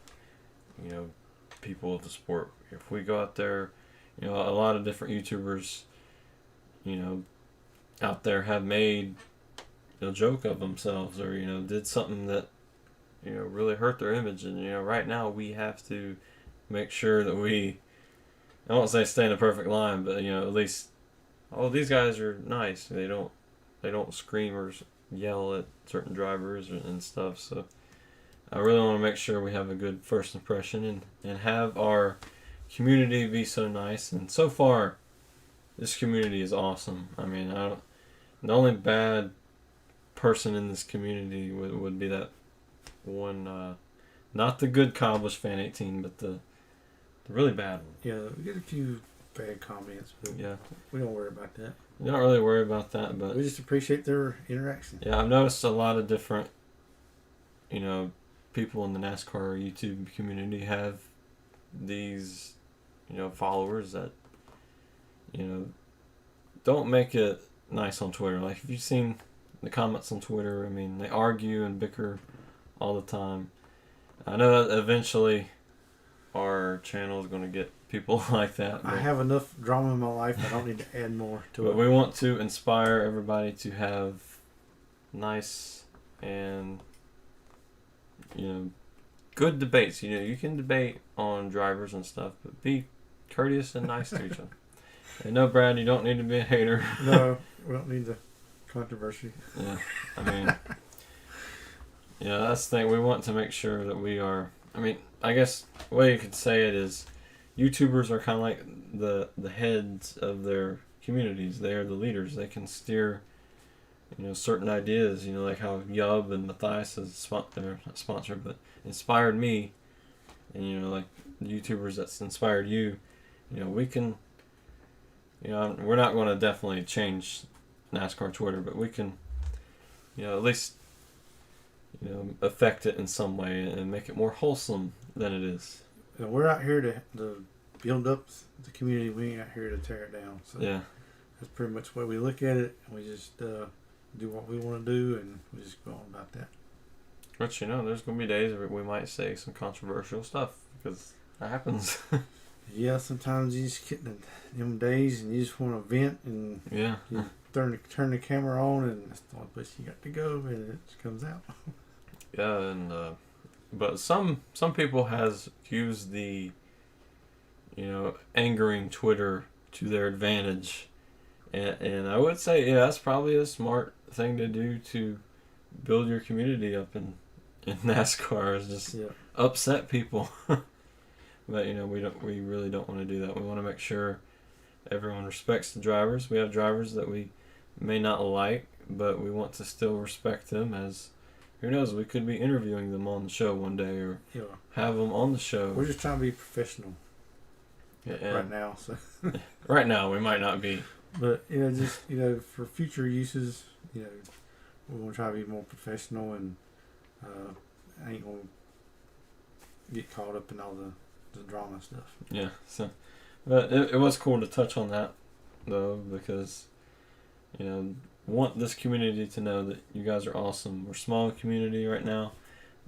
people of the sport. If we go out there, a lot of different YouTubers, out there have made a joke of themselves, or did something that really hurt their image, and right now we have to make sure that we, I won't say stay in a perfect line, but at least, these guys are nice. They don't scream or yell at certain drivers and stuff. So I really want to make sure we have a good first impression and have our community be so nice. And so far, this community is awesome. I mean, the only bad person in this community would be that one, not the good Cobblish Fan 18, but the really bad one. Yeah, we get a few bad comments, but we don't worry about that. We don't really worry about that, but we just appreciate their interaction. Yeah, I've noticed a lot of different, people in the NASCAR YouTube community have these, followers that, don't make it nice on Twitter. Like, if you've seen the comments on Twitter, I mean, they argue and bicker all the time. I know that eventually our channel is going to get people like that. I have enough drama in my life. I don't need to add more to it. But we want to inspire everybody to have nice and, good debates. You can debate on drivers and stuff, but be courteous and nice to each other. And no, Brad, you don't need to be a hater. No, we don't need the controversy. Yeah, I mean, that's the thing. We want to make sure that we are. I mean, I guess the way you could say it is, YouTubers are kind of like the heads of their communities. They are the leaders. They can steer, certain ideas. Like how Yub and Matthias is not sponsored, but inspired me and like YouTubers that's inspired you, we can, we're not going to definitely change NASCAR Twitter, but we can, at least, affect it in some way and make it more wholesome than it is. And we're out here to build up the community. We ain't out here to tear it down. So Yeah. that's pretty much the way we look at it. We just do what we want to do, and we just go on about that. But there's going to be days where we might say some controversial stuff because that happens. Yeah, sometimes you just get them days and you just want to vent, and yeah. you turn the camera on, and that's the only place you got to go, and it just comes out. Yeah, and but some people has used the angering Twitter to their advantage, and I would say that's probably a smart thing to do to build your community up in NASCAR is just upset people. But we really don't want to do that. We want to make sure everyone respects the drivers. We have drivers that we may not like, but we want to still respect them, as who knows, we could be interviewing them on the show one day or have them on the show. We're just trying to be professional right now. So right now we might not be, but just for future uses, we want to try to be more professional, and I ain't gonna get caught up in all the drama stuff. Yeah, so, but it was cool to touch on that, though, because, want this community to know that you guys are awesome. We're a small community right now,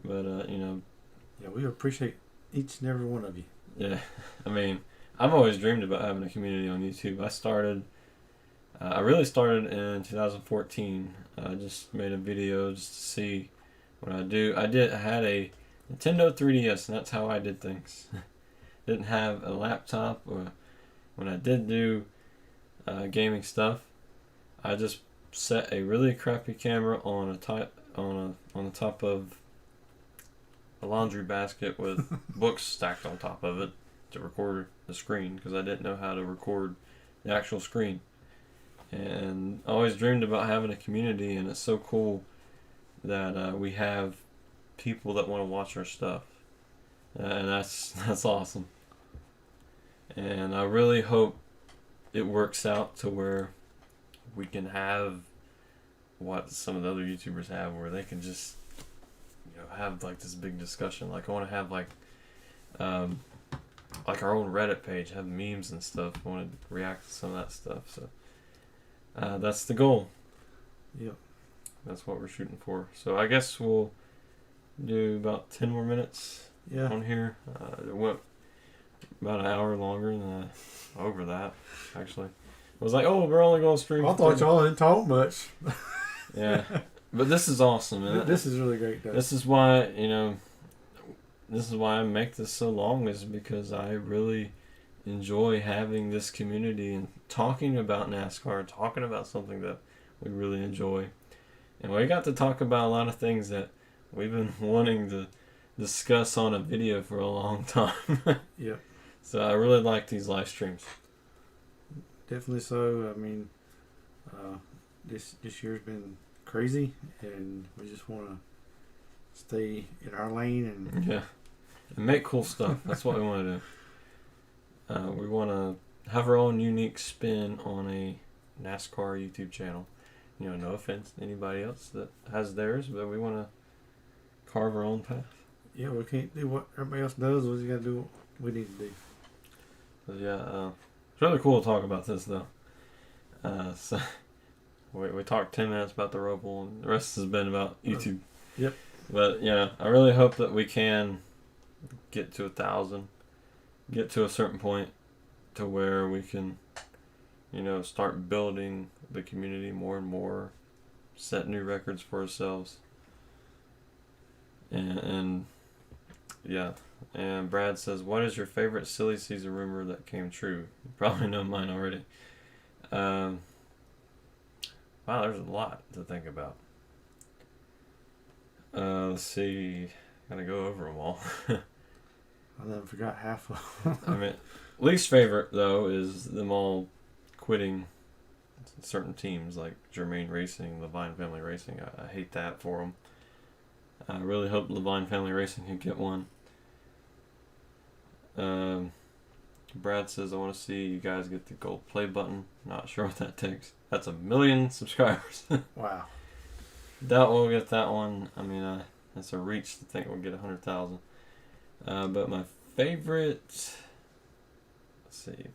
but, Yeah, we appreciate each and every one of you. Yeah, I mean, I've always dreamed about having a community on YouTube. I really started in 2014. I just made a video just to see what I do. I had a Nintendo 3DS, and that's how I did things. Didn't have a laptop, or when I did do gaming stuff, I just set a really crappy camera on the top of a laundry basket with books stacked on top of it to record the screen, because I didn't know how to record the actual screen. And I always dreamed about having a community, and it's so cool that we have people that want to watch our stuff, and that's awesome. And I really hope it works out to where we can have what some of the other YouTubers have, where they can just have like this big discussion. Like I want to have like our own Reddit page, have memes and stuff. I want to react to some of that stuff. So that's the goal. Yep. That's what we're shooting for. So I guess we'll do about 10 more minutes on here. It went about an hour longer than over that, actually. I was like, we're only going to stream. I thought y'all didn't talk much. Yeah. But this is awesome. Man. This is really great, though. This is why, this is why I make this so long, is because I really enjoy having this community and talking about NASCAR, talking about something that we really enjoy. And we got to talk about a lot of things that we've been wanting to discuss on a video for a long time. Yeah. So I really like these live streams. Definitely so. I mean, this year's been crazy, and we just want to stay in our lane and make cool stuff. That's what we want to do. We want to have our own unique spin on a NASCAR YouTube channel. No offense to anybody else that has theirs, but we want to carve our own path. Yeah, we can't do what everybody else does. We just got to do what we need to do. So it's really cool to talk about this, though. So we talked 10 minutes about the Roval, and the rest has been about YouTube. Yep. But I really hope that we can get to 1,000, get to a certain point to where we can, start building the community more and more, set new records for ourselves. And Brad says, what is your favorite silly season rumor that came true? You probably know mine already. Wow, there's a lot to think about. Let's see. Gotta go over them all. I then forgot half of them. I mean, least favorite, though, is them all quitting certain teams like Germain Racing, Levine Family Racing. I hate that for them. I really hope Levine Family Racing can get one. Brad says, I want to see you guys get the gold play button. Not sure what that takes. That's 1 million subscribers. Wow. Doubt we'll get that one. I mean, it's a reach to think we'll get 100,000. But my favorite,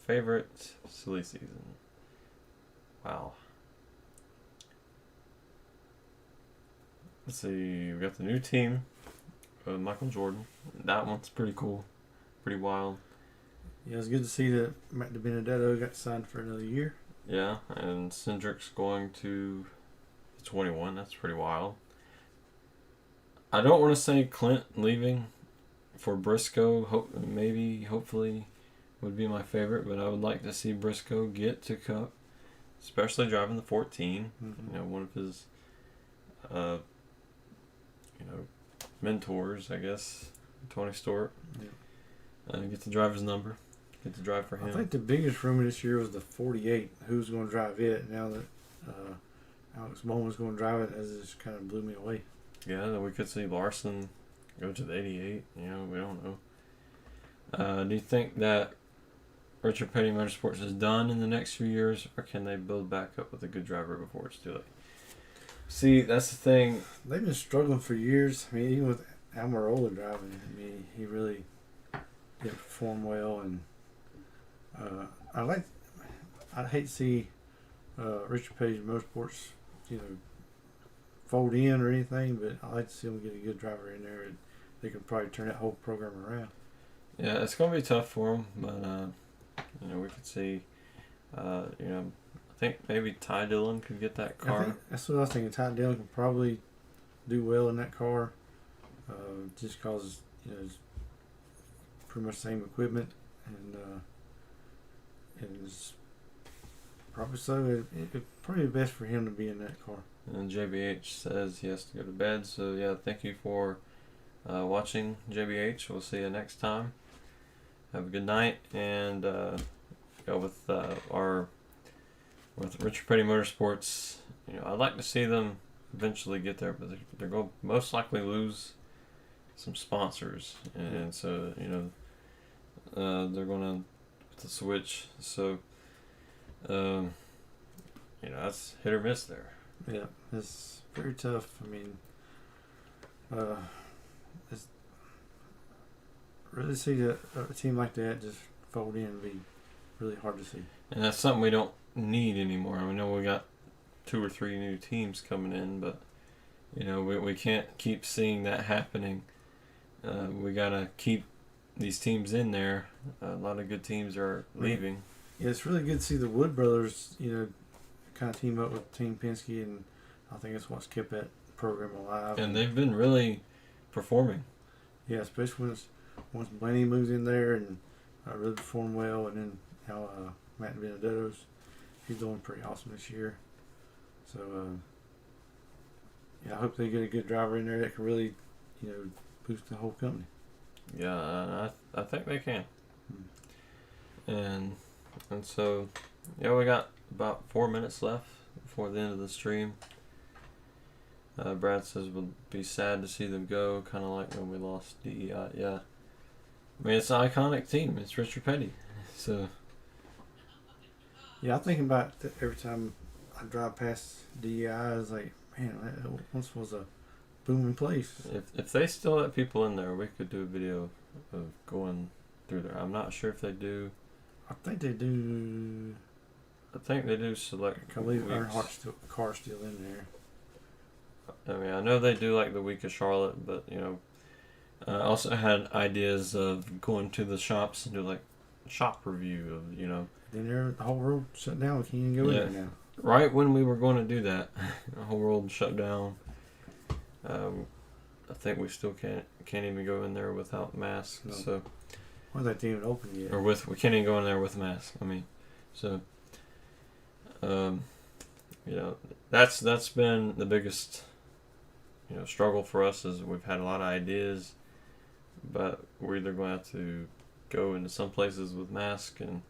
favorite silly season. Wow. Let's see, we got the new team with Michael Jordan. That one's pretty cool, pretty wild. Yeah, it was good to see that Matt DiBenedetto got signed for another year. Yeah, and Cindric's going to 21. That's pretty wild. I don't want to say Clint leaving for Briscoe. Hopefully, would be my favorite, but I would like to see Briscoe get to Cup, especially driving the 14. Mm-hmm. You know, one of his, mentors, I guess, Tony Stewart. Yeah. Get to drive his number. Get to drive for him. I think the biggest rumor this year was the 48. Who's going to drive it? Now that Alex Bowman's going to drive it, as just kind of blew me away. Yeah, then we could see Larson go to the 88. You know, we don't know. Do you think that Richard Petty Motorsports is done in the next few years, or can they build back up with a good driver before it's too late? See, that's the thing. They've been struggling for years. I mean, even with Almirola driving, I mean, he really didn't perform well, and I'd hate to see Richard Petty Motorsports, fold in or anything, but I'd like to see them get a good driver in there, and they could probably turn that whole program around. Yeah, it's going to be tough for them, but we could see, I think maybe Ty Dillon could get that car. That's what I was thinking. Ty Dillon can probably do well in that car, just because it's pretty much the same equipment, and it's probably so. It'd probably be best for him to be in that car. And JBH says he has to go to bed. So yeah, thank you for watching, JBH. We'll see you next time. Have a good night, and go with Richard Petty Motorsports. I'd like to see them eventually get there, but they're going to most likely lose some sponsors, and so they're going to switch. So that's hit or miss there. Yeah, it's very tough. I mean, it's really see a team like that just fold in would be really hard to see. And that's something we don't need anymore. I know we got 2 or 3 new teams coming in, but we can't keep seeing that happening. We gotta keep these teams in there. A lot of good teams are leaving. Yeah, it's really good to see the Wood brothers, kind of team up with Team Penske, and I think that's what's kept that program alive. And they've been really performing. Yeah, especially once Blaney moves in there and really perform well, and then how Matt Benedetto's, he's doing pretty awesome this year. So I hope they get a good driver in there that can really, boost the whole company. Yeah, I think they can. And so, we got about 4 minutes left before the end of the stream. Brad says we'll be sad to see them go, kind of like when we lost DEI. Yeah, I mean it's an iconic team. It's Richard Petty, so. Yeah, I'm thinking about every time I drive past DEI. I was like, man, that once was a booming place. If they still let people in there, we could do a video of going through there. I'm not sure if they do. I think they do. I think they do select. I believe Earnhardt's car's still in there. I mean, I know they do like the week of Charlotte, but I also had ideas of going to the shops and do like shop review of Then the whole road shut down. We can't even go in there now. Right when we were going to do that, the whole world shut down. I think we still can't even go in there without masks. No. So. Well, that didn't even open yet. Or we can't even go in there with masks. I mean, so. That's been the biggest. Struggle for us is we've had a lot of ideas, but we're either going to have to go into some places with masks and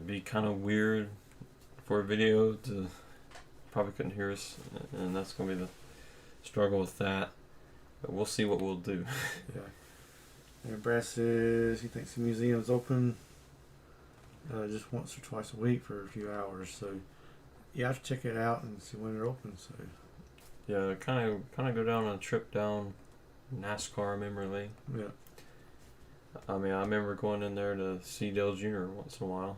be kind of weird for a video to probably couldn't hear us, and that's going to be the struggle with that. But we'll see what we'll do. Yeah. And Brad says he thinks the museum's open just once or twice a week for a few hours. So you have to check it out and see when they're open. So Yeah, kind of go down on a trip down NASCAR memory lane. yeah. I mean, I remember going in there to see Dale Jr. once in a while.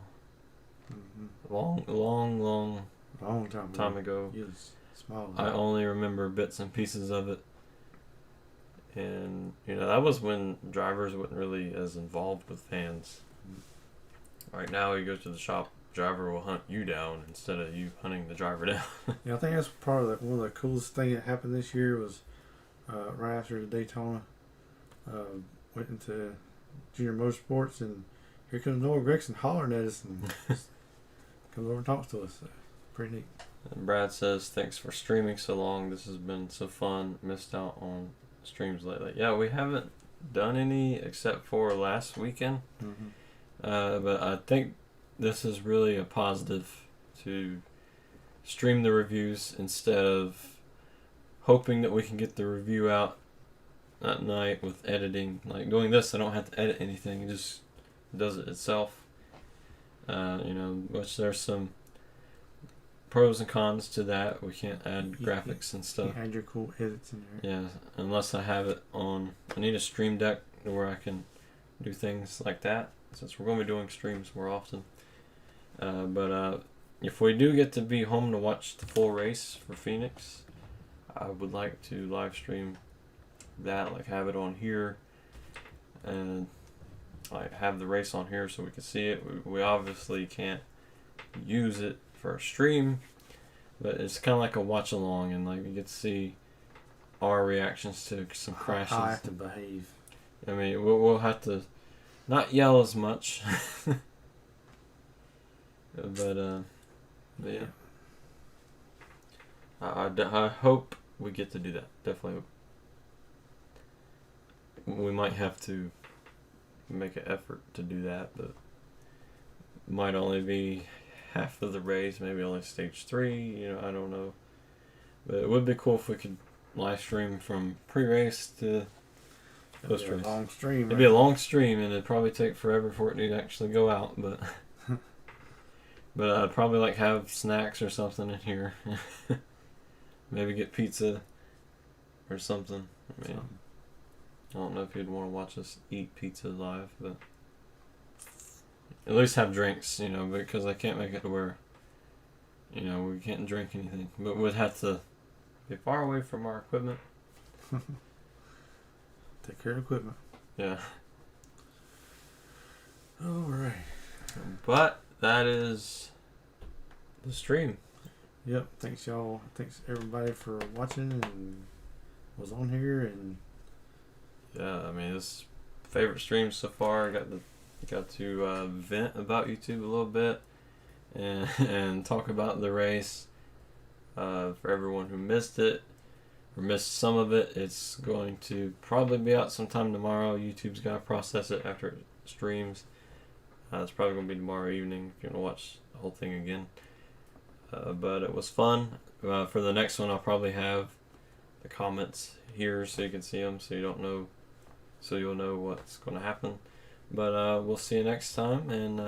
Mm-hmm. Long time ago. He was small. I only remember bits and pieces of it. And, that was when drivers weren't really as involved with fans. Right now, you go to the shop, driver will hunt you down instead of you hunting the driver down. Yeah, I think that's part of one of the coolest thing that happened this year was right after the Daytona. Went into Junior Motorsports, and here comes Noah Gregson hollering at us and comes over and talks to us. So, pretty neat. And Brad says, thanks for streaming so long. This has been so fun. Missed out on streams lately. Yeah, we haven't done any except for last weekend. Mm-hmm. But I think this is really a positive to stream the reviews instead of hoping that we can get the review out at night with editing. Like doing this, I don't have to edit anything. It just does it itself. Which there's some pros and cons to that. We can't add graphics and stuff. You add your cool edits in there. Yeah, unless I have it on. I need a stream deck where I can do things like that, since we're going to be doing streams more often. But if we do get to be home to watch the full race for Phoenix, I would like to live stream that, like have it on here, and like have the race on here so we can see it. We obviously can't use it for a stream, but it's kind of like a watch along, and like you get to see our reactions to some crashes. I have to behave. I mean, we'll have to not yell as much, but yeah. I hope we get to do that. Definitely. We might have to make an effort to do that, but it might only be half of the race, maybe only stage 3, I don't know. But it would be cool if we could live stream from pre-race to post-race. A long stream. It'd be a long stream, and it'd probably take forever for it to actually go out, but but I'd probably have snacks or something in here. Maybe get pizza or something. I mean, I don't know if you'd want to watch us eat pizza live, but at least have drinks, because I can't make it to where, we can't drink anything. But we'd have to be far away from our equipment. Take care of equipment. Yeah. Alright. But that is the stream. Yep. Thanks y'all. Thanks everybody for watching and was on here, and yeah, I mean, this favorite stream so far. Got to vent about YouTube a little bit and talk about the race. For everyone who missed it or missed some of it, it's going to probably be out sometime tomorrow. YouTube's got to process it after it streams. It's probably going to be tomorrow evening if you want to watch the whole thing again. But it was fun. For the next one, I'll probably have the comments here so you can see them, so you'll know what's going to happen. But we'll see you next time, and